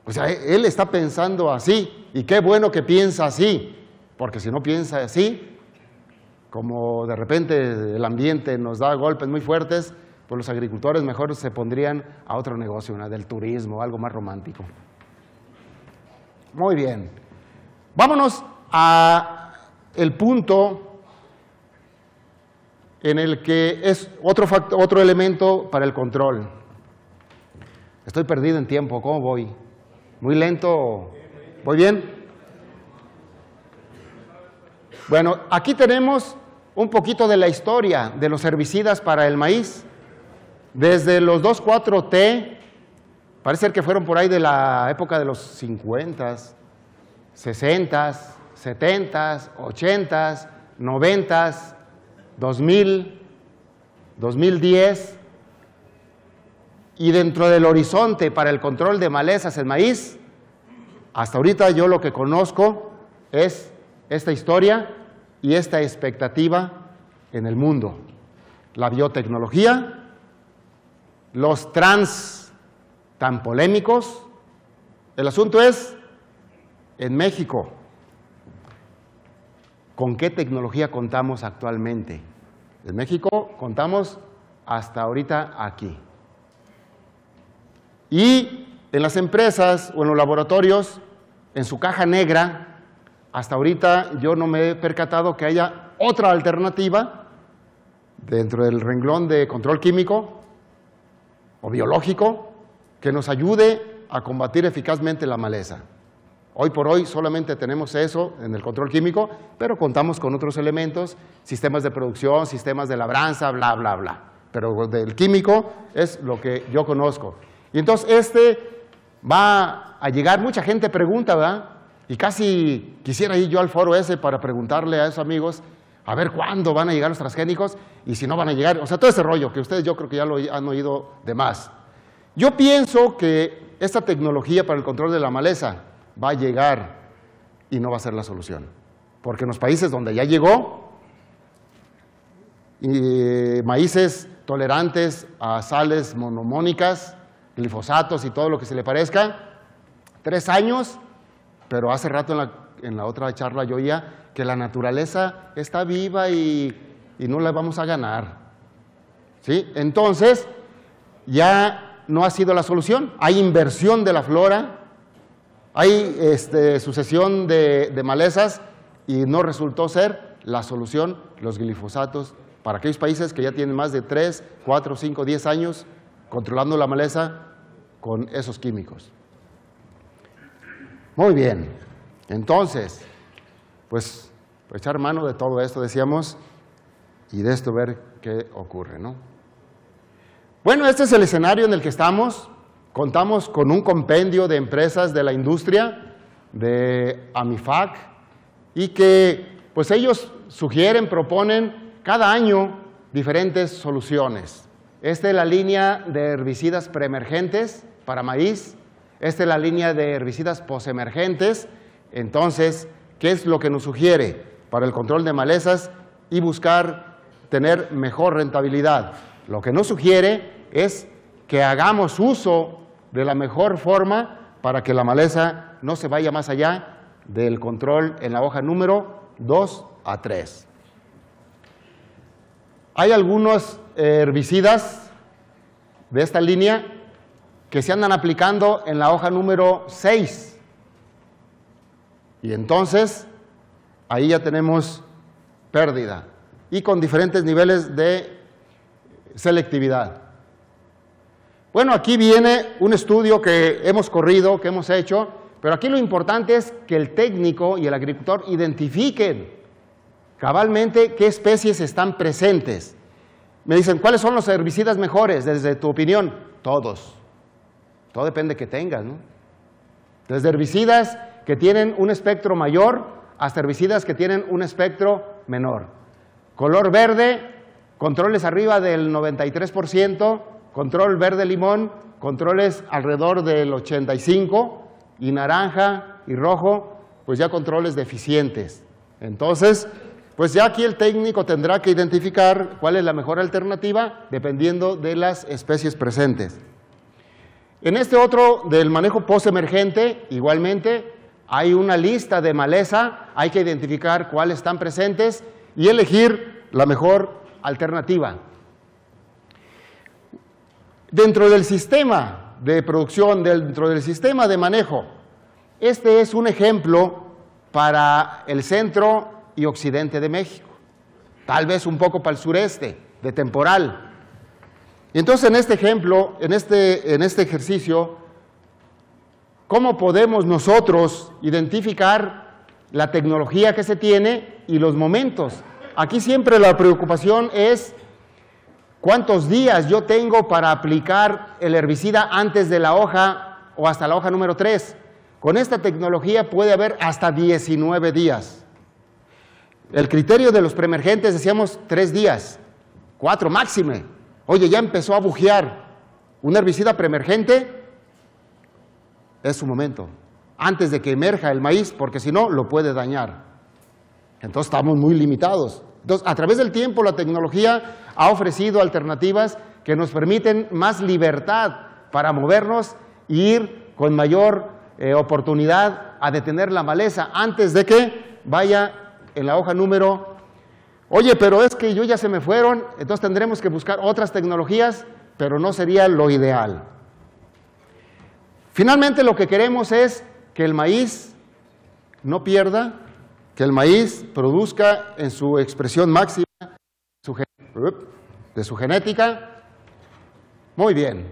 O sea, él está pensando así, y qué bueno que piensa así, porque si no piensa así, como de repente el ambiente nos da golpes muy fuertes, pues los agricultores mejor se pondrían a otro negocio, una del turismo, algo más romántico. Muy bien. Vámonos a el punto en el que es otro elemento para el control. Estoy perdido en tiempo, ¿cómo voy? ¿Muy lento? ¿Voy bien? Bueno, aquí tenemos un poquito de la historia de los herbicidas para el maíz. Desde los 2,4-T, parece ser que fueron por ahí de la época de los 50s, 60s, 70s, 80s, 90s, 2000, 2010, y dentro del horizonte para el control de malezas en maíz, hasta ahorita yo lo que conozco es esta historia y esta expectativa en el mundo. La biotecnología, los trans tan polémicos. El asunto es, en México, ¿con qué tecnología contamos actualmente? En México contamos hasta ahorita aquí. Y en las empresas o en los laboratorios, en su caja negra, hasta ahorita yo no me he percatado que haya otra alternativa dentro del renglón de control químico o biológico que nos ayude a combatir eficazmente la maleza. Hoy por hoy solamente tenemos eso en el control químico, pero contamos con otros elementos, sistemas de producción, sistemas de labranza, bla, bla, bla. Pero del químico es lo que yo conozco. Y entonces va a llegar, mucha gente pregunta, ¿verdad? Y casi quisiera ir yo al foro ese para preguntarle a esos amigos a ver cuándo van a llegar los transgénicos y si no van a llegar, o sea, todo ese rollo que ustedes yo creo que ya lo han oído de más. Yo pienso que esta tecnología para el control de la maleza va a llegar y no va a ser la solución, porque en los países donde ya llegó, maíces tolerantes a sales monomónicas, glifosatos y todo lo que se le parezca, 3 años, pero hace rato en la otra charla yo oía que la naturaleza está viva y no la vamos a ganar. ¿Sí? Entonces, ya no ha sido la solución. Hay inversión de la flora, hay sucesión de malezas y no resultó ser la solución los glifosatos para aquellos países que ya tienen más de 3, 4, 5, 10 años controlando la maleza con esos químicos. Muy bien. Entonces, pues echar mano de todo esto, decíamos, y de esto ver qué ocurre, ¿no? Bueno, este es el escenario en el que estamos. Contamos con un compendio de empresas de la industria, de AMIFAC, y que pues ellos sugieren, proponen cada año diferentes soluciones. Esta es la línea de herbicidas preemergentes para maíz, esta es la línea de herbicidas posemergentes. Entonces, ¿qué es lo que nos sugiere para el control de malezas y buscar tener mejor rentabilidad? Lo que nos sugiere es que hagamos uso de la mejor forma para que la maleza no se vaya más allá del control en la hoja número 2 a 3. Hay algunos herbicidas de esta línea que se andan aplicando en la hoja número 6. Y entonces, ahí ya tenemos pérdida y con diferentes niveles de selectividad. Bueno, aquí viene un estudio que hemos corrido, que hemos hecho, pero aquí lo importante es que el técnico y el agricultor identifiquen cabalmente qué especies están presentes. Me dicen, ¿cuáles son los herbicidas mejores desde tu opinión? Todos. Todo depende que tengas, ¿no? Desde herbicidas que tienen un espectro mayor hasta herbicidas que tienen un espectro menor. Color verde, controles arriba del 93%, control verde limón, controles alrededor del 85%, y naranja y rojo, pues ya controles deficientes. Entonces, pues ya aquí el técnico tendrá que identificar cuál es la mejor alternativa dependiendo de las especies presentes. En este otro del manejo postemergente, igualmente, hay una lista de maleza, hay que identificar cuáles están presentes y elegir la mejor alternativa. Dentro del sistema de producción, dentro del sistema de manejo, este es un ejemplo para el centro y occidente de México, tal vez un poco para el sureste, de temporal. Y entonces en este ejemplo, en este ejercicio, ¿cómo podemos nosotros identificar la tecnología que se tiene y los momentos? Aquí siempre la preocupación es ¿cuántos días yo tengo para aplicar el herbicida antes de la hoja o hasta la hoja número 3? Con esta tecnología puede haber hasta 19 días. El criterio de los preemergentes decíamos 3 días, 4 máxime. Oye, ya empezó a bujear. Un herbicida preemergente es su momento, antes de que emerja el maíz, porque si no, lo puede dañar. Entonces estamos muy limitados. Entonces, a través del tiempo, la tecnología ha ofrecido alternativas que nos permiten más libertad para movernos e ir con mayor oportunidad a detener la maleza antes de que vaya en la hoja número. Oye, pero es que yo ya se me fueron, entonces tendremos que buscar otras tecnologías, pero no sería lo ideal. Finalmente, lo que queremos es que el maíz no pierda, que el maíz produzca en su expresión máxima de su genética. Muy bien.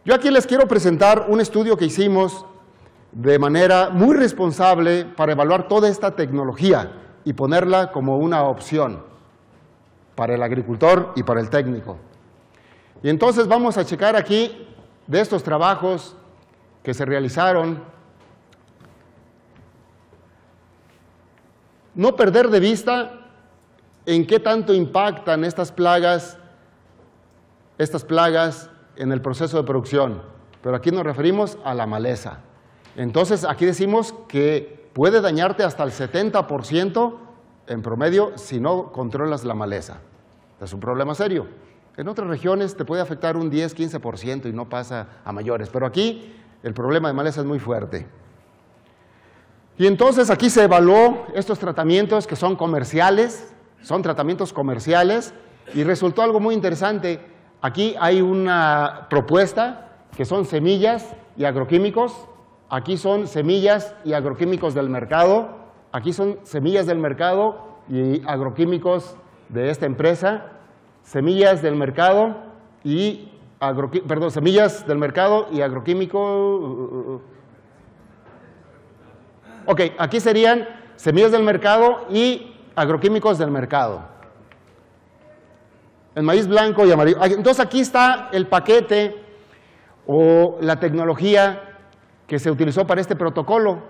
Yo aquí les quiero presentar un estudio que hicimos de manera muy responsable para evaluar toda esta tecnología y ponerla como una opción para el agricultor y para el técnico. Y entonces vamos a checar aquí de estos trabajos que se realizaron. No perder de vista en qué tanto impactan estas plagas en el proceso de producción, pero aquí nos referimos a la maleza. Entonces aquí decimos que puede dañarte hasta el 70% en promedio si no controlas la maleza. Es un problema serio. En otras regiones te puede afectar un 10-15% y no pasa a mayores, pero aquí el problema de maleza es muy fuerte. Y entonces aquí se evaluó estos tratamientos que son comerciales, son tratamientos comerciales, y resultó algo muy interesante. Aquí hay una propuesta que son semillas y agroquímicos. Aquí son semillas y agroquímicos del mercado. Aquí son semillas del mercado y agroquímicos de esta empresa. Semillas del mercado y semillas del mercado y agroquímico. Ok, aquí serían semillas del mercado y agroquímicos del mercado. El maíz blanco y amarillo. Entonces aquí está el paquete o la tecnología que se utilizó para este protocolo.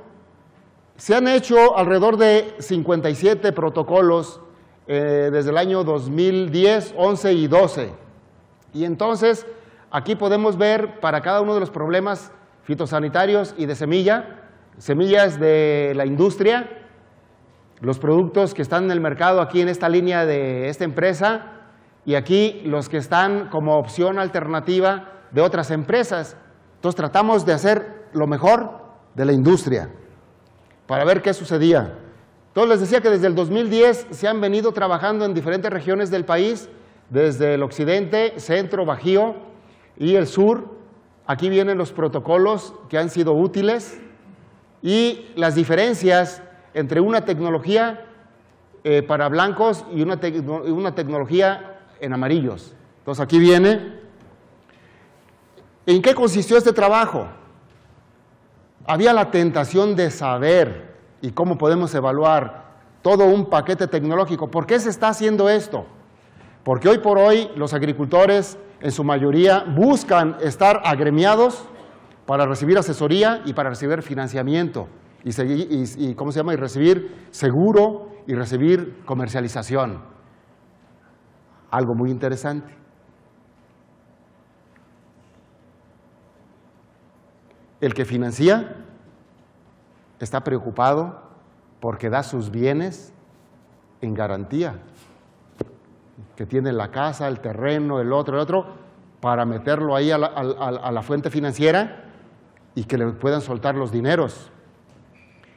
Se han hecho alrededor de 57 protocolos desde el año 2010, 11 y 12. Y entonces aquí podemos ver para cada uno de los problemas fitosanitarios y de semillas de la industria, los productos que están en el mercado aquí en esta línea de esta empresa, y aquí los que están como opción alternativa de otras empresas. Entonces tratamos de hacer lo mejor de la industria para ver qué sucedía. Entonces les decía que desde el 2010 se han venido trabajando en diferentes regiones del país, desde el occidente, centro, bajío y el sur. Aquí vienen los protocolos que han sido útiles y las diferencias entre una tecnología para blancos y una tecnología en amarillos. Entonces aquí viene. ¿En qué consistió este trabajo? Había la tentación de saber y cómo podemos evaluar todo un paquete tecnológico. ¿Por qué se está haciendo esto? Porque hoy por hoy los agricultores en su mayoría buscan estar agremiados para recibir asesoría y para recibir financiamiento y recibir seguro y recibir comercialización. Algo muy interesante. El que financia está preocupado porque da sus bienes en garantía, que tiene la casa, el terreno, el otro, para meterlo ahí a la fuente financiera y que le puedan soltar los dineros.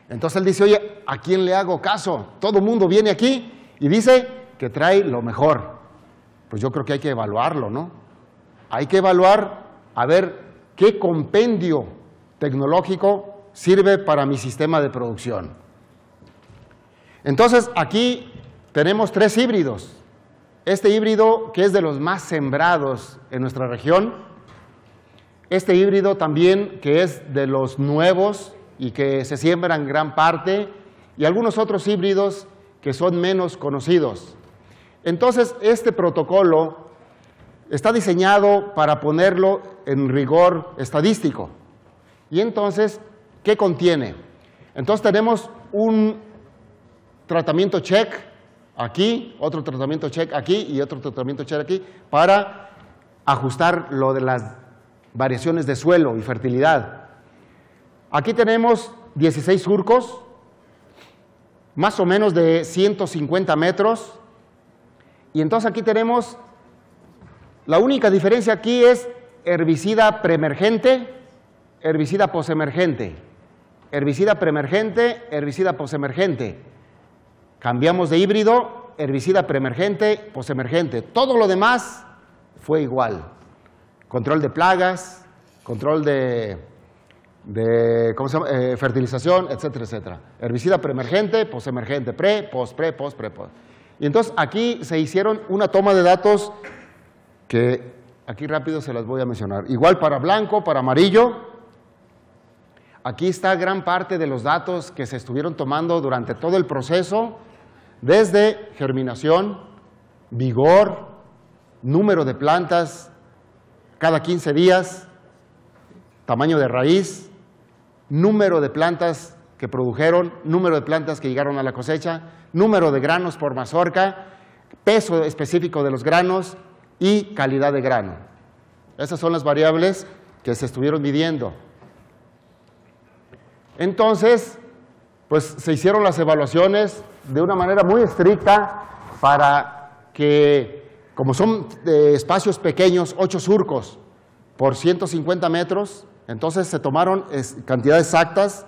Entonces él dice, oye, ¿a quién le hago caso? Todo el mundo viene aquí y dice que trae lo mejor. Pues yo creo que hay que evaluarlo, ¿no? Hay que evaluar a ver qué compendio tecnológico sirve para mi sistema de producción. Entonces aquí tenemos 3 híbridos. Este híbrido que es de los más sembrados en nuestra región, este híbrido también que es de los nuevos y que se siembran gran parte, y algunos otros híbridos que son menos conocidos. Entonces este protocolo está diseñado para ponerlo en rigor estadístico. Y entonces, ¿qué contiene? Entonces tenemos un tratamiento check aquí, otro tratamiento check aquí y otro tratamiento check aquí para ajustar lo de las variaciones de suelo y fertilidad. Aquí tenemos 16 surcos, más o menos de 150 metros. Y entonces aquí tenemos, la única diferencia aquí es herbicida preemergente, herbicida posemergente, herbicida preemergente, herbicida posemergente. Cambiamos de híbrido, herbicida preemergente, posemergente. Todo lo demás fue igual. Control de plagas, control de fertilización, etcétera, etcétera. Herbicida preemergente, posemergente, post. Y entonces aquí se hicieron una toma de datos que aquí rápido se las voy a mencionar. Igual para blanco, para amarillo. Aquí está gran parte de los datos que se estuvieron tomando durante todo el proceso, desde germinación, vigor, número de plantas cada 15 días, tamaño de raíz, número de plantas que produjeron, número de plantas que llegaron a la cosecha, número de granos por mazorca, peso específico de los granos y calidad de grano. Esas son las variables que se estuvieron midiendo. Entonces, pues se hicieron las evaluaciones de una manera muy estricta para que, como son espacios pequeños, 8 surcos por 150 metros, entonces se tomaron cantidades exactas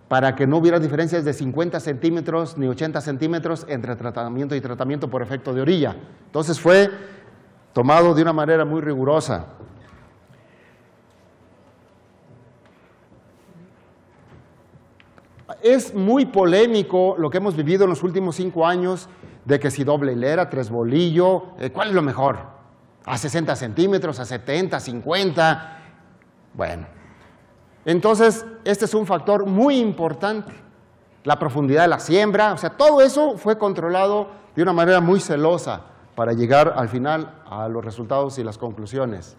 para que no hubiera diferencias de 50 centímetros ni 80 centímetros entre tratamiento y tratamiento por efecto de orilla. Entonces fue tomado de una manera muy rigurosa. Es muy polémico lo que hemos vivido en los últimos 5 años de que si doble hilera, 3 bolillo, ¿cuál es lo mejor? ¿A 60 centímetros, a 70, 50? Bueno, Entonces, este es un factor muy importante. La profundidad de la siembra, o sea, todo eso fue controlado de una manera muy celosa para llegar al final a los resultados y las conclusiones.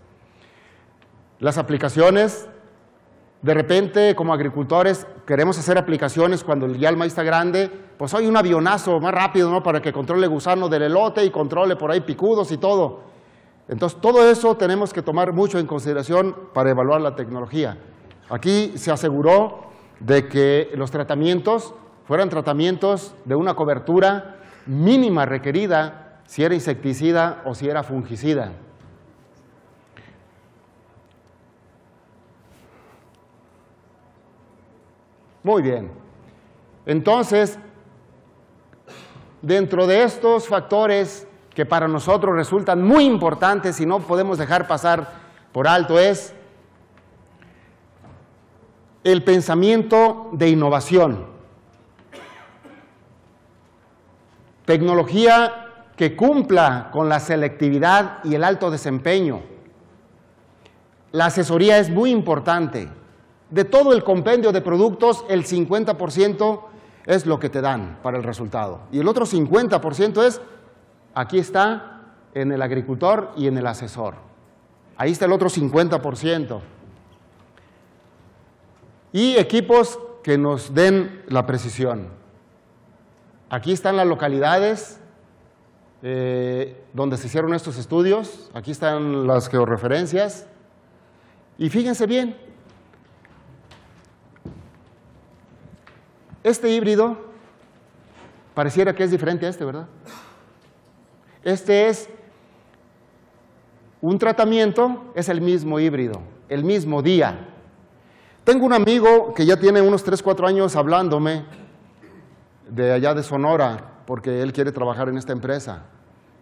Las aplicaciones, de repente como agricultores queremos hacer aplicaciones cuando ya el maíz está grande, pues hay un avionazo más rápido, ¿no?, para que controle gusano del elote y controle por ahí picudos y todo. Entonces todo eso tenemos que tomar mucho en consideración para evaluar la tecnología. Aquí se aseguró de que los tratamientos fueran tratamientos de una cobertura mínima requerida, si era insecticida o si era fungicida. Muy bien. Entonces, dentro de estos factores que para nosotros resultan muy importantes y no podemos dejar pasar por alto es el pensamiento de innovación. Tecnología que cumpla con la selectividad y el alto desempeño. La asesoría es muy importante. De todo el compendio de productos, el 50% es lo que te dan para el resultado. Y el otro 50% es, aquí está, en el agricultor y en el asesor. Ahí está el otro 50%. Y equipos que nos den la precisión. Aquí están las localidades donde se hicieron estos estudios. Aquí están las georreferencias. Y fíjense bien, este híbrido pareciera que es diferente a este, ¿verdad? Este es un tratamiento, es el mismo híbrido, el mismo día. Tengo un amigo que ya tiene unos 3, 4 años hablándome de allá de Sonora, porque él quiere trabajar en esta empresa.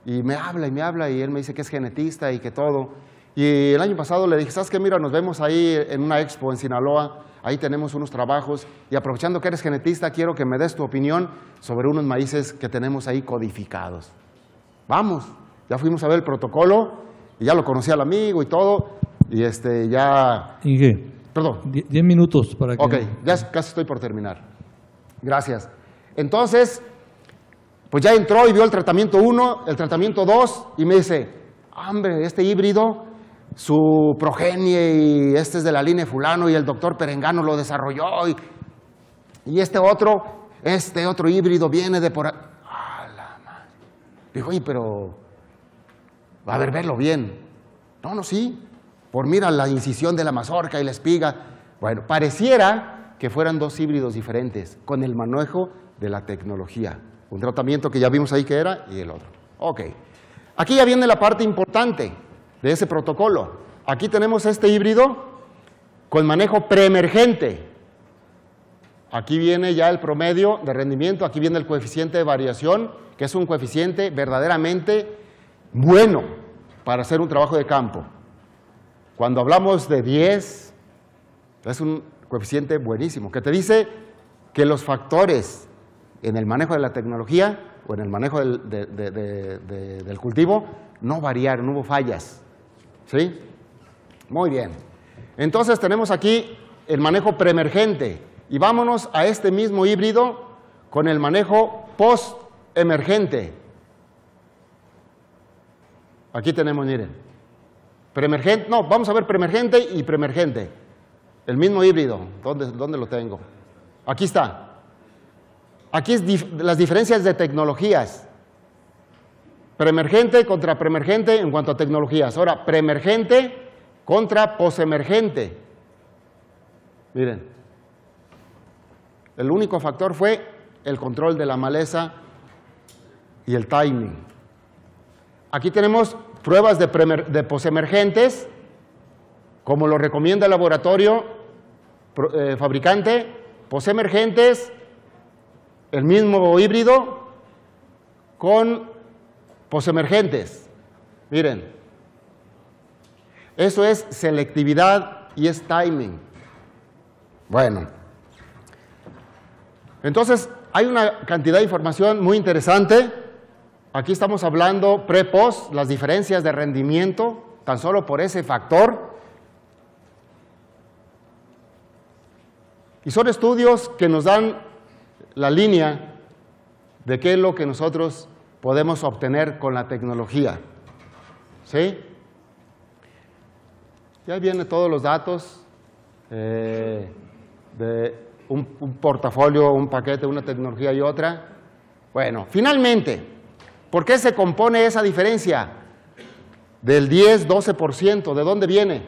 Y me habla y él me dice que es genetista y que todo. Y el año pasado le dije, ¿sabes qué? Mira, nos vemos ahí en una expo en Sinaloa, ahí tenemos unos trabajos, y aprovechando que eres genetista, quiero que me des tu opinión sobre unos maíces que tenemos ahí codificados. Vamos, ya fuimos a ver el protocolo, y ya lo conocí al amigo y todo, y ya... Inge, perdón. 10 minutos para que... Ok, ya casi estoy por terminar. Gracias. Entonces, pues ya entró y vio el tratamiento 1, el tratamiento 2, y me dice, hombre, este híbrido, su progenie, y este es de la línea fulano, y el doctor Perengano lo desarrolló, y este otro híbrido viene de por... ¡Ah, la madre! Dijo, oye, pero... a ver, verlo bien. No, sí. Por mira la incisión de la mazorca y la espiga. Bueno, pareciera que fueran 2 híbridos diferentes, con el manejo de la tecnología. Un tratamiento que ya vimos ahí que era, y el otro. Ok. Aquí ya viene la parte importante de ese protocolo. Aquí tenemos este híbrido con manejo preemergente. Aquí viene ya el promedio de rendimiento, aquí viene el coeficiente de variación, que es un coeficiente verdaderamente bueno para hacer un trabajo de campo. Cuando hablamos de 10, es un coeficiente buenísimo, que te dice que los factores en el manejo de la tecnología o en el manejo del cultivo no variaron, no hubo fallas. ¿Sí? Muy bien. Entonces tenemos aquí el manejo preemergente y vámonos a este mismo híbrido con el manejo postemergente. Aquí tenemos, miren, preemergente, no, vamos a ver preemergente y preemergente. El mismo híbrido, ¿dónde lo tengo? Aquí está. Aquí es las diferencias de tecnologías. Preemergente contra preemergente en cuanto a tecnologías. Ahora, preemergente contra posemergente. Miren, el único factor fue el control de la maleza y el timing. Aquí tenemos pruebas de posemergentes, como lo recomienda el laboratorio fabricante, posemergentes, el mismo híbrido con posemergentes. Miren, eso es selectividad y es timing. Bueno, entonces hay una cantidad de información muy interesante. Aquí estamos hablando pre-post, las diferencias de rendimiento, tan solo por ese factor. Y son estudios que nos dan la línea de qué es lo que nosotros podemos obtener con la tecnología. ¿Sí? Ya vienen todos los datos de un portafolio, un paquete, una tecnología y otra. Bueno, finalmente, ¿por qué se compone esa diferencia del 10-12%? ¿De dónde viene?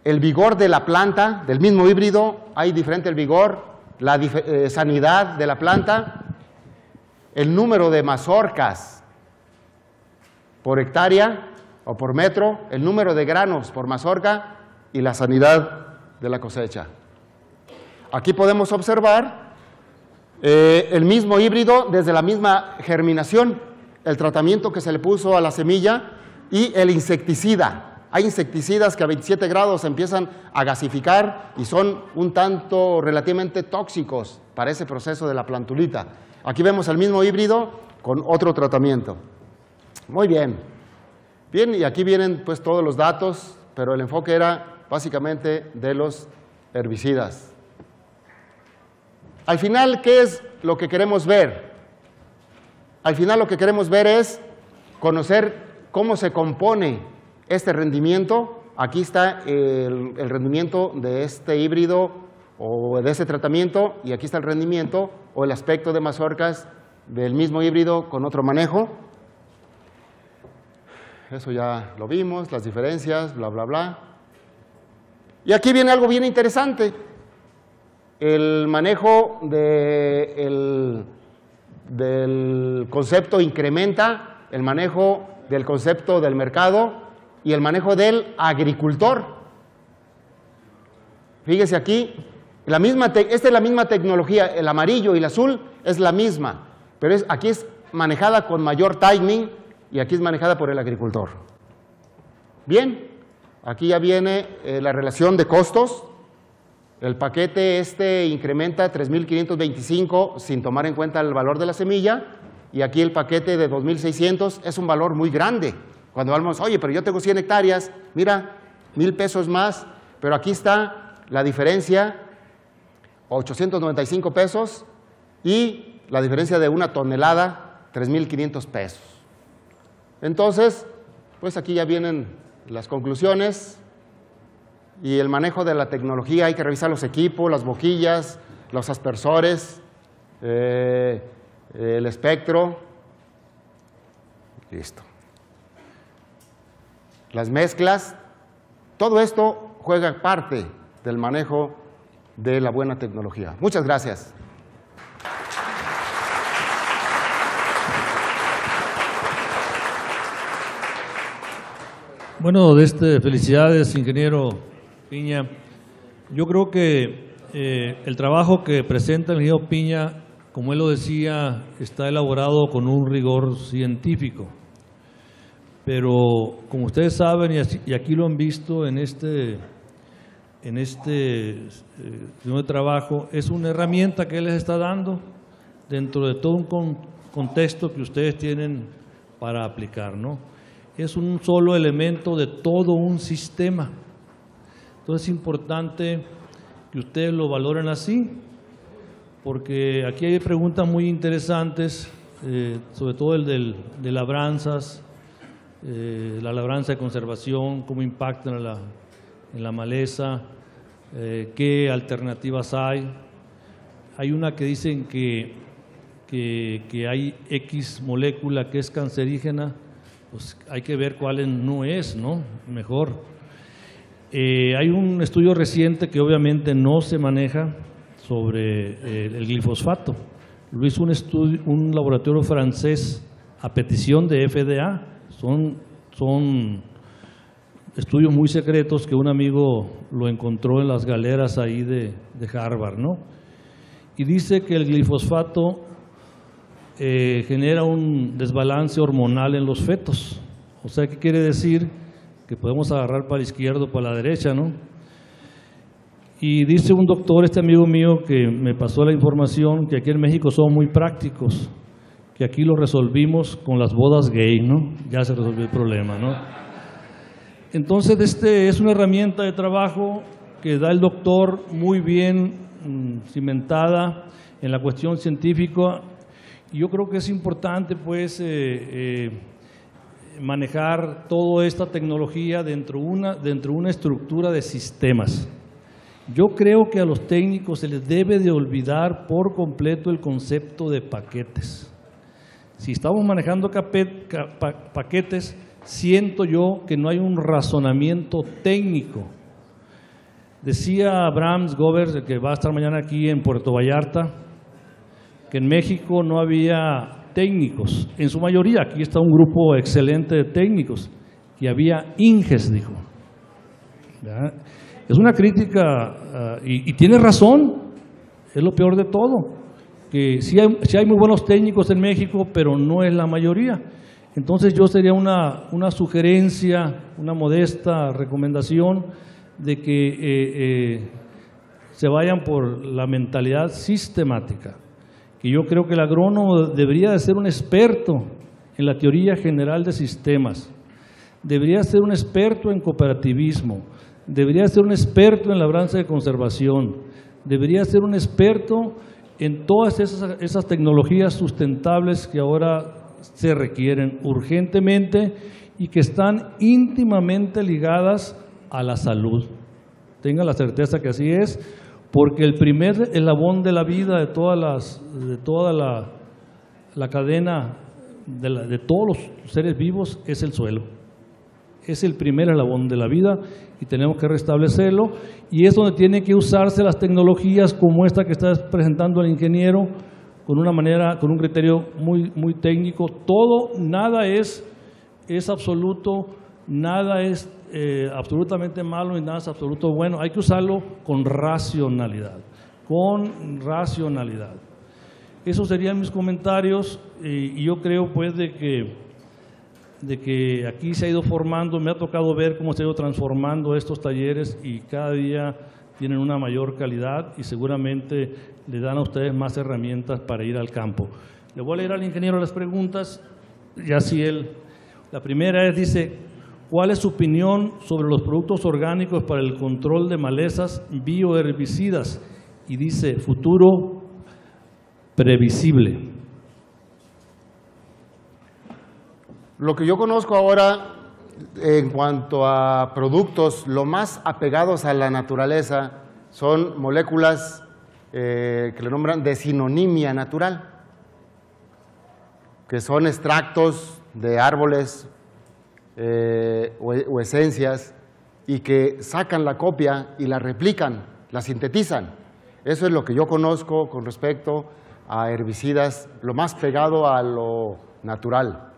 El vigor de la planta, del mismo híbrido, hay diferente el vigor, la sanidad de la planta, el número de mazorcas por hectárea o por metro, el número de granos por mazorca y la sanidad de la cosecha. Aquí podemos observar el mismo híbrido desde la misma germinación, el tratamiento que se le puso a la semilla y el insecticida. Hay insecticidas que a 27 grados empiezan a gasificar y son un tanto relativamente tóxicos para ese proceso de la plantulita. Aquí vemos el mismo híbrido con otro tratamiento. Muy bien. Bien, y aquí vienen pues todos los datos, pero el enfoque era básicamente de los herbicidas. Al final, ¿qué es lo que queremos ver? Al final lo que queremos ver es conocer cómo se compone este rendimiento. Aquí está el rendimiento de este híbrido o de ese tratamiento, y aquí está el rendimiento o el aspecto de mazorcas del mismo híbrido con otro manejo. Eso ya lo vimos, las diferencias, bla, bla, bla. Y aquí viene algo bien interesante. El manejo del concepto incrementa, el manejo del concepto del mercado y el manejo del agricultor. Fíjese aquí, esta es la misma tecnología, el amarillo y el azul es la misma, pero aquí es manejada con mayor timing y aquí es manejada por el agricultor. Bien, aquí ya viene la relación de costos. El paquete incrementa 3.525 sin tomar en cuenta el valor de la semilla, y aquí el paquete de 2.600 es un valor muy grande. Cuando hablamos, oye, pero yo tengo 100 hectáreas, mira, 1,000 pesos más, pero aquí está la diferencia, 895 pesos, y la diferencia de una tonelada, 3.500 pesos. Entonces, pues aquí ya vienen las conclusiones. Y el manejo de la tecnología, hay que revisar los equipos, las boquillas, los aspersores, el espectro. Listo. Las mezclas, todo esto juega parte del manejo de la buena tecnología. Muchas gracias. Bueno, felicidades, ingeniero Piña. Yo creo que el trabajo que presenta el ingeniero Piña, como él lo decía, está elaborado con un rigor científico. Pero como ustedes saben, y aquí lo han visto en este trabajo, es una herramienta que él les está dando dentro de todo un contexto que ustedes tienen para aplicar, ¿no? Es un solo elemento de todo un sistema. Entonces es importante que ustedes lo valoren así, porque aquí hay preguntas muy interesantes, sobre todo el de labranzas, la labranza de conservación, cómo impacta en la maleza, qué alternativas hay. Hay una que dicen que hay X molécula que es cancerígena, pues hay que ver cuál no es, ¿no? Mejor. Hay un estudio reciente que obviamente no se maneja sobre el glifosfato. Lo hizo un laboratorio francés a petición de FDA. Son estudios muy secretos que un amigo lo encontró en las galeras ahí de Harvard, ¿no? Y dice que el glifosfato genera un desbalance hormonal en los fetos. O sea, ¿qué quiere decir? Que podemos agarrar para la izquierda o para la derecha, ¿no? Y dice un doctor, este amigo mío que me pasó la información, que aquí en México somos muy prácticos, que aquí lo resolvimos con las bodas gay, ¿no? Ya se resolvió el problema, ¿no? Entonces, es una herramienta de trabajo que da el doctor muy bien cimentada en la cuestión científica. Y yo creo que es importante pues manejar toda esta tecnología dentro de una estructura de sistemas. Yo creo que a los técnicos se les debe de olvidar por completo el concepto de paquetes. Si estamos manejando paquetes, siento yo que no hay un razonamiento técnico. Decía Abrams Govers, que va a estar mañana aquí en Puerto Vallarta, que en México no había técnicos, en su mayoría. Aquí está un grupo excelente de técnicos, que había Inges, dijo. ¿Ya? Es una crítica, y tiene razón, es lo peor de todo, que sí hay muy buenos técnicos en México, pero no es la mayoría. Entonces yo sería una sugerencia, una modesta recomendación de que se vayan por la mentalidad sistemática, que yo creo que el agrónomo debería de ser un experto en la teoría general de sistemas, debería ser un experto en cooperativismo, debería ser un experto en labranza de conservación, debería ser un experto en todas esas tecnologías sustentables que ahora se requieren urgentemente y que están íntimamente ligadas a la salud. Tengan la certeza que así es, porque el primer eslabón de la vida de toda la cadena de todos los seres vivos es el suelo. Es el primer eslabón de la vida y tenemos que restablecerlo, y es donde tienen que usarse las tecnologías como esta que está presentando el ingeniero, con un criterio muy técnico. Nada es absoluto, nada es absolutamente malo y nada es absoluto bueno. Hay que usarlo con racionalidad, Esos serían mis comentarios, y yo creo pues de que aquí se ha ido formando, me ha tocado ver cómo se ha ido transformando estos talleres, y cada día tienen una mayor calidad y seguramente le dan a ustedes más herramientas para ir al campo. Le voy a leer al ingeniero las preguntas, y así la primera dice: ¿cuál es su opinión sobre los productos orgánicos para el control de malezas bioherbicidas? Y dice: futuro previsible. Lo que yo conozco ahora en cuanto a productos, lo más apegados a la naturaleza son moléculas que le nombran de sinonimia natural, que son extractos de árboles o esencias, y que sacan la copia y la replican, la sintetizan. Eso es lo que yo conozco con respecto a herbicidas, lo más pegado a lo natural.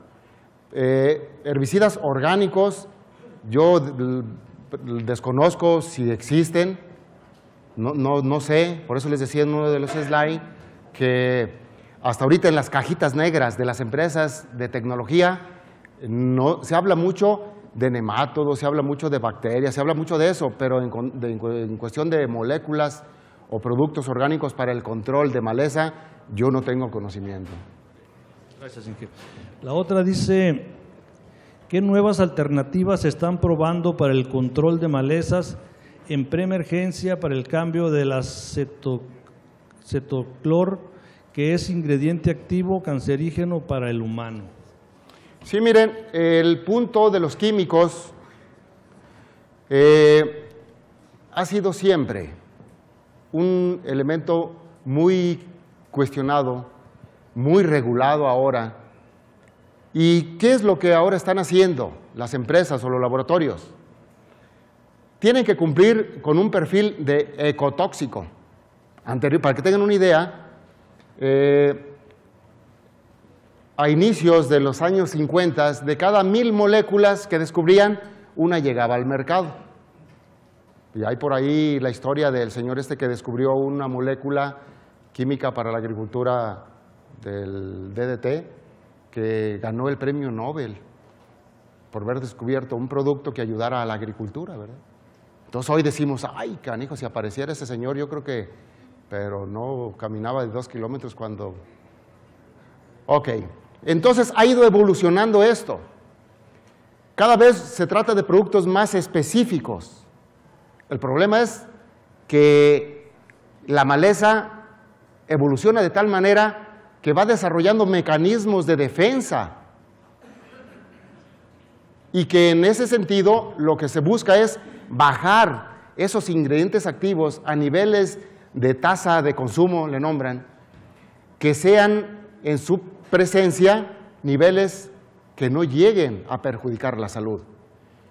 Herbicidas orgánicos, yo desconozco si existen, no sé, por eso les decía en uno de los slides que hasta ahorita en las cajitas negras de las empresas de tecnología no se habla mucho de nemátodos, se habla mucho de bacterias, se habla mucho de eso, pero en cuestión de moléculas o productos orgánicos para el control de maleza, yo no tengo conocimiento. Gracias, ingeniero. La otra dice: ¿qué nuevas alternativas se están probando para el control de malezas en preemergencia para el cambio de la cetoclor, que es ingrediente activo cancerígeno para el humano? Sí, miren, el punto de los químicos ha sido siempre un elemento muy cuestionado, muy regulado ahora. ¿Y qué es lo que ahora están haciendo las empresas o los laboratorios? Tienen que cumplir con un perfil de ecotóxico. Para que tengan una idea, a inicios de los años 50, de cada 1000 moléculas que descubrían, una llegaba al mercado. Y hay por ahí la historia del señor que descubrió una molécula química para la agricultura del DDT, que ganó el premio Nobel por haber descubierto un producto que ayudara a la agricultura, ¿verdad? Entonces hoy decimos: ay, canijo, si apareciera ese señor, yo creo que, pero no caminaba de 2 kilómetros cuando... Ok, entonces ha ido evolucionando esto. Cada vez se trata de productos más específicos. El problema es que la maleza evoluciona de tal manera que va desarrollando mecanismos de defensa y que en ese sentido lo que se busca es bajar esos ingredientes activos a niveles de tasa de consumo, le nombran, que sean en su presencia niveles que no lleguen a perjudicar la salud.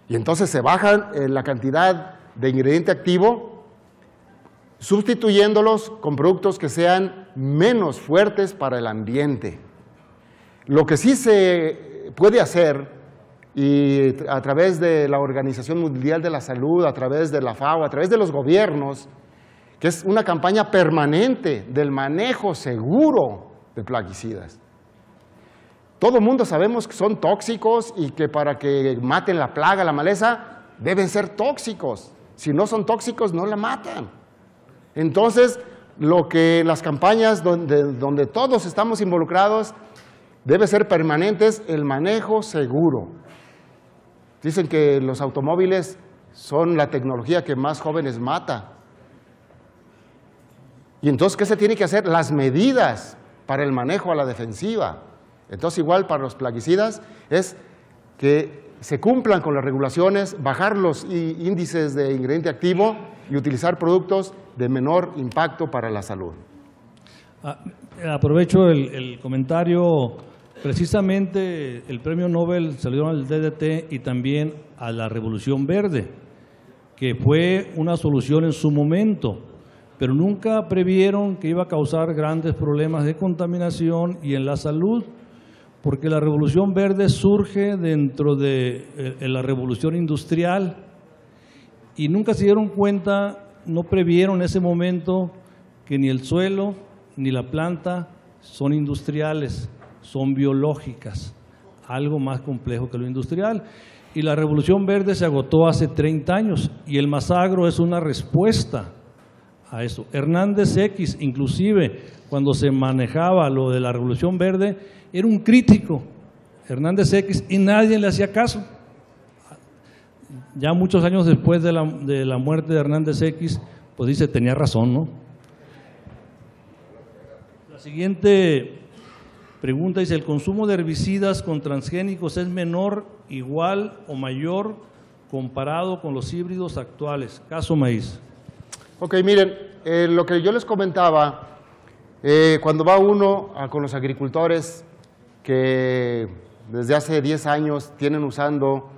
Y entonces se baja la cantidad de ingrediente activo, sustituyéndolos con productos que sean menos fuertes para el ambiente. Lo que sí se puede hacer, y a través de la Organización Mundial de la Salud, a través de la FAO, a través de los gobiernos, que es una campaña permanente del manejo seguro de plaguicidas. Todo el mundo sabemos que son tóxicos y que para que maten la plaga, la maleza, deben ser tóxicos. Si no son tóxicos, no la matan. Entonces, lo que las campañas donde todos estamos involucrados, debe ser permanente, es el manejo seguro. Dicen que los automóviles son la tecnología que más jóvenes mata. Y entonces, ¿qué se tiene que hacer? Las medidas para el manejo a la defensiva. Entonces, igual para los plaguicidas, es que se cumplan con las regulaciones, bajar los índices de ingrediente activo y utilizar productos de menor impacto para la salud. Aprovecho el comentario. Precisamente el premio Nobel salió al DDT y también a la Revolución Verde, que fue una solución en su momento, pero nunca previeron que iba a causar grandes problemas de contaminación y en la salud, porque la Revolución Verde surge dentro de la Revolución Industrial y nunca se dieron cuenta, no previeron en ese momento que ni el suelo ni la planta son industriales, son biológicas, algo más complejo que lo industrial. Y la Revolución Verde se agotó hace 30 años y el Masagro es una respuesta a eso. Hernández X, inclusive, cuando se manejaba lo de la Revolución Verde, era un crítico, Hernández X, y nadie le hacía caso. Ya muchos años después de la muerte de Hernández X, pues dice, tenía razón, ¿no? La siguiente pregunta dice, ¿el consumo de herbicidas con transgénicos es menor, igual o mayor comparado con los híbridos actuales? Caso maíz. Ok, miren, lo que yo les comentaba, cuando va uno con los agricultores que desde hace 10 años tienen usando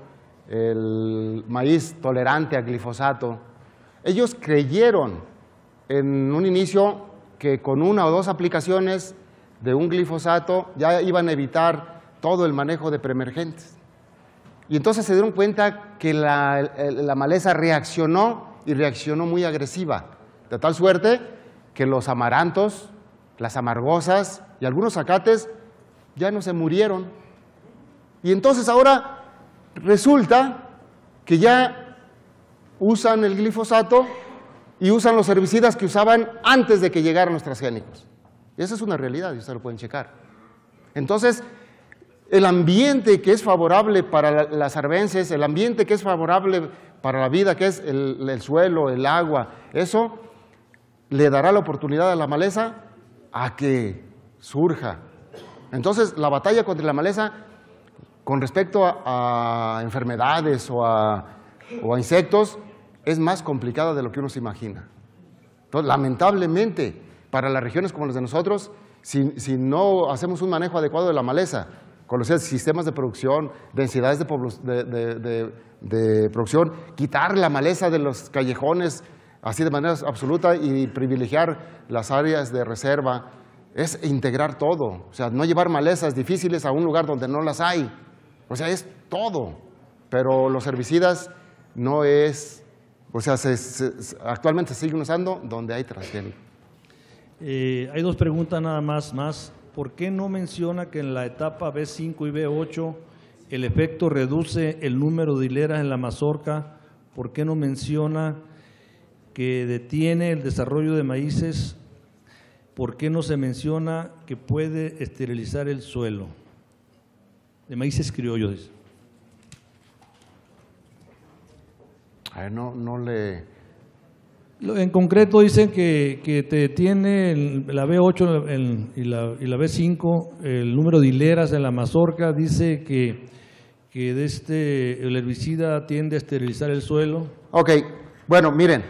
el maíz tolerante a glifosato, ellos creyeron en un inicio que con 1 o 2 aplicaciones de un glifosato ya iban a evitar todo el manejo de preemergentes. Y entonces se dieron cuenta que la maleza reaccionó y reaccionó muy agresiva, de tal suerte que los amarantos, las amargosas y algunos zacates ya no se murieron. Y entonces ahora resulta que ya usan el glifosato y usan los herbicidas que usaban antes de que llegaran los transgénicos. Esa es una realidad y ustedes lo pueden checar. Entonces, el ambiente que es favorable para las arbences, el ambiente que es favorable para la vida, que es el suelo, el agua, eso le dará la oportunidad a la maleza a que surja. Entonces, la batalla contra la maleza con respecto a enfermedades o a insectos es más complicada de lo que uno se imagina. Entonces, lamentablemente, para las regiones como las de nosotros, si no hacemos un manejo adecuado de la maleza, con los sistemas de producción, densidades de producción, quitar la maleza de los callejones así de manera absoluta y privilegiar las áreas de reserva, es integrar todo. O sea, no llevar malezas difíciles a un lugar donde no las hay. O sea, es todo. Pero los herbicidas no es, o sea, actualmente se siguen usando donde hay transgénicos. Hay 2 preguntas nada más. ¿Por qué no menciona que en la etapa B5 y B8 el efecto reduce el número de hileras en la mazorca? ¿Por qué no menciona que detiene el desarrollo de maíces? ¿Por qué no se menciona que puede esterilizar el suelo? De maíces criollos, dice. A ver, no le... En concreto dicen que te tiene la B8 y la B5, el número de hileras en la mazorca, dice que el herbicida tiende a esterilizar el suelo. Ok, bueno, miren,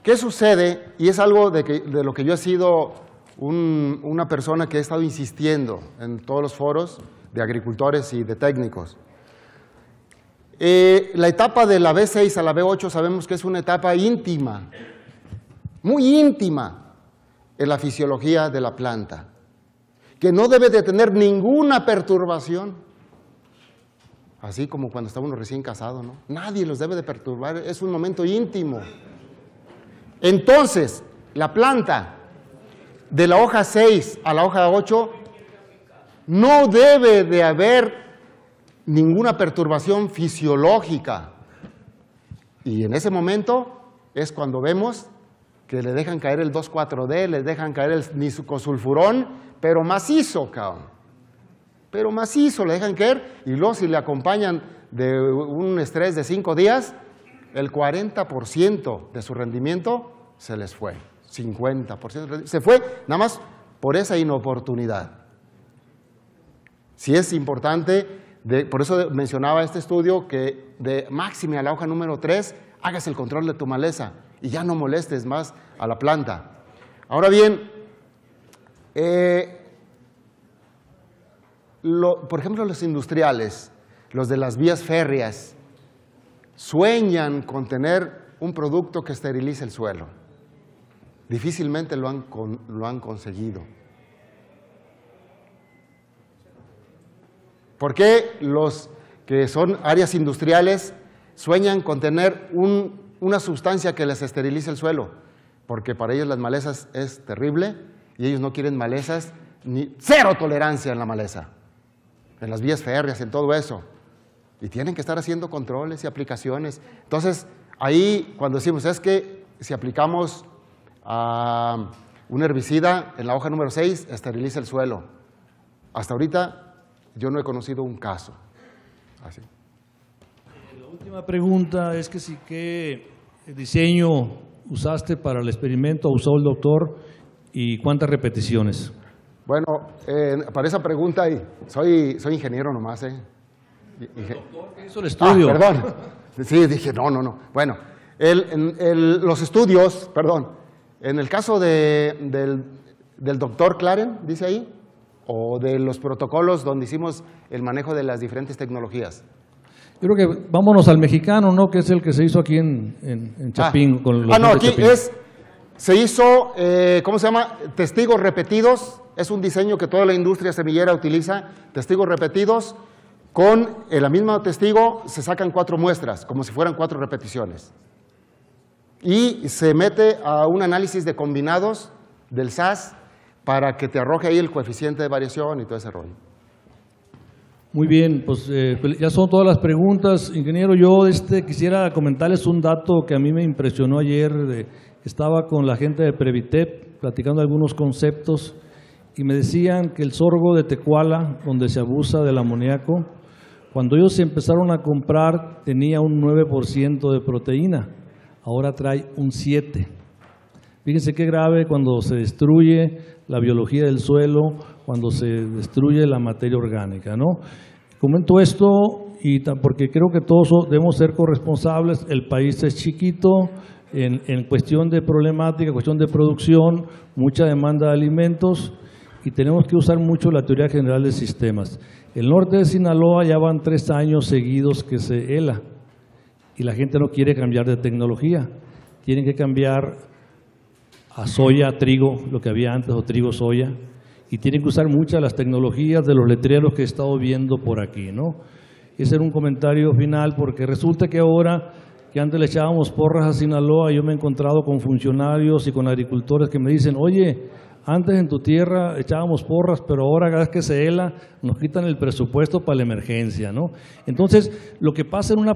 ¿qué sucede? Y es algo de lo que yo he sido una persona que he estado insistiendo en todos los foros de agricultores y de técnicos. La etapa de la B6 a la B8 sabemos que es una etapa íntima, muy íntima en la fisiología de la planta, que no debe de tener ninguna perturbación, así como cuando está uno recién casado, ¿no? Nadie los debe de perturbar, es un momento íntimo. Entonces, la planta de la hoja 6 a la hoja 8 no debe de haber ninguna perturbación fisiológica. Y en ese momento es cuando vemos que le dejan caer el 2,4-D, le dejan caer el nitrosulfurón, pero macizo, cabrón. Pero macizo le dejan caer, y luego si le acompañan de un estrés de 5 días, el 40% de su rendimiento se les fue. 50% se fue nada más por esa inoportunidad. Sí es importante, por eso mencionaba este estudio, que de máxime a la hoja número 3 hagas el control de tu maleza y ya no molestes más a la planta. Ahora bien, por ejemplo, los industriales, los de las vías férreas, sueñan con tener un producto que esterilice el suelo. Difícilmente lo han conseguido. ¿Por qué los que son áreas industriales sueñan con tener una sustancia que les esterilice el suelo? Porque para ellos las malezas es terrible y ellos no quieren malezas, ni cero tolerancia en la maleza, en las vías férreas, en todo eso. Y tienen que estar haciendo controles y aplicaciones. Entonces, ahí cuando decimos, es que si aplicamos un herbicida en la hoja número 6, esteriliza el suelo. Hasta ahorita yo no he conocido un caso así. La última pregunta es que qué diseño usaste para el experimento, usó el doctor, y cuántas repeticiones. Bueno, para esa pregunta soy ingeniero nomás, Doctor, ¿qué hizo el estudio? Perdón. Sí, dije, no. Bueno, los estudios, en el caso del doctor Claren, dice ahí, o de los protocolos donde hicimos el manejo de las diferentes tecnologías. Yo creo que vámonos al mexicano, ¿no? Que es el que se hizo aquí en Chapín. Aquí se hizo, ¿cómo se llama? Testigos repetidos. Es un diseño que toda la industria semillera utiliza, testigos repetidos. Con el mismo testigo se sacan 4 muestras, como si fueran 4 repeticiones. Y se mete a un análisis de combinados del SAS para que te arroje ahí el coeficiente de variación y todo ese rollo. Muy bien, pues ya son todas las preguntas. Ingeniero, yo quisiera comentarles un dato que a mí me impresionó ayer. Estaba con la gente de Previtep platicando algunos conceptos y me decían que el sorgo de Tecuala, donde se abusa del amoníaco, cuando ellos empezaron a comprar tenía un 9% de proteína, ahora trae un 7%. Fíjense qué grave cuando se destruye la biología del suelo, cuando se destruye la materia orgánica, ¿no? Comento esto porque creo que todos debemos ser corresponsables. El país es chiquito en cuestión de problemática, cuestión de producción, mucha demanda de alimentos y tenemos que usar mucho la teoría general de sistemas. El norte de Sinaloa ya van 3 años seguidos que se hela y la gente no quiere cambiar de tecnología. Tienen que cambiar a soya, a trigo, lo que había antes, o trigo, soya, y tienen que usar muchas de las tecnologías de los letreros que he estado viendo por aquí, ¿no? Ese era un comentario final, porque resulta que ahora, que antes le echábamos porras a Sinaloa, yo me he encontrado con funcionarios y con agricultores que me dicen, oye, antes en tu tierra echábamos porras, pero ahora cada vez que se hela nos quitan el presupuesto para la emergencia, ¿no? Entonces, lo que pasa en una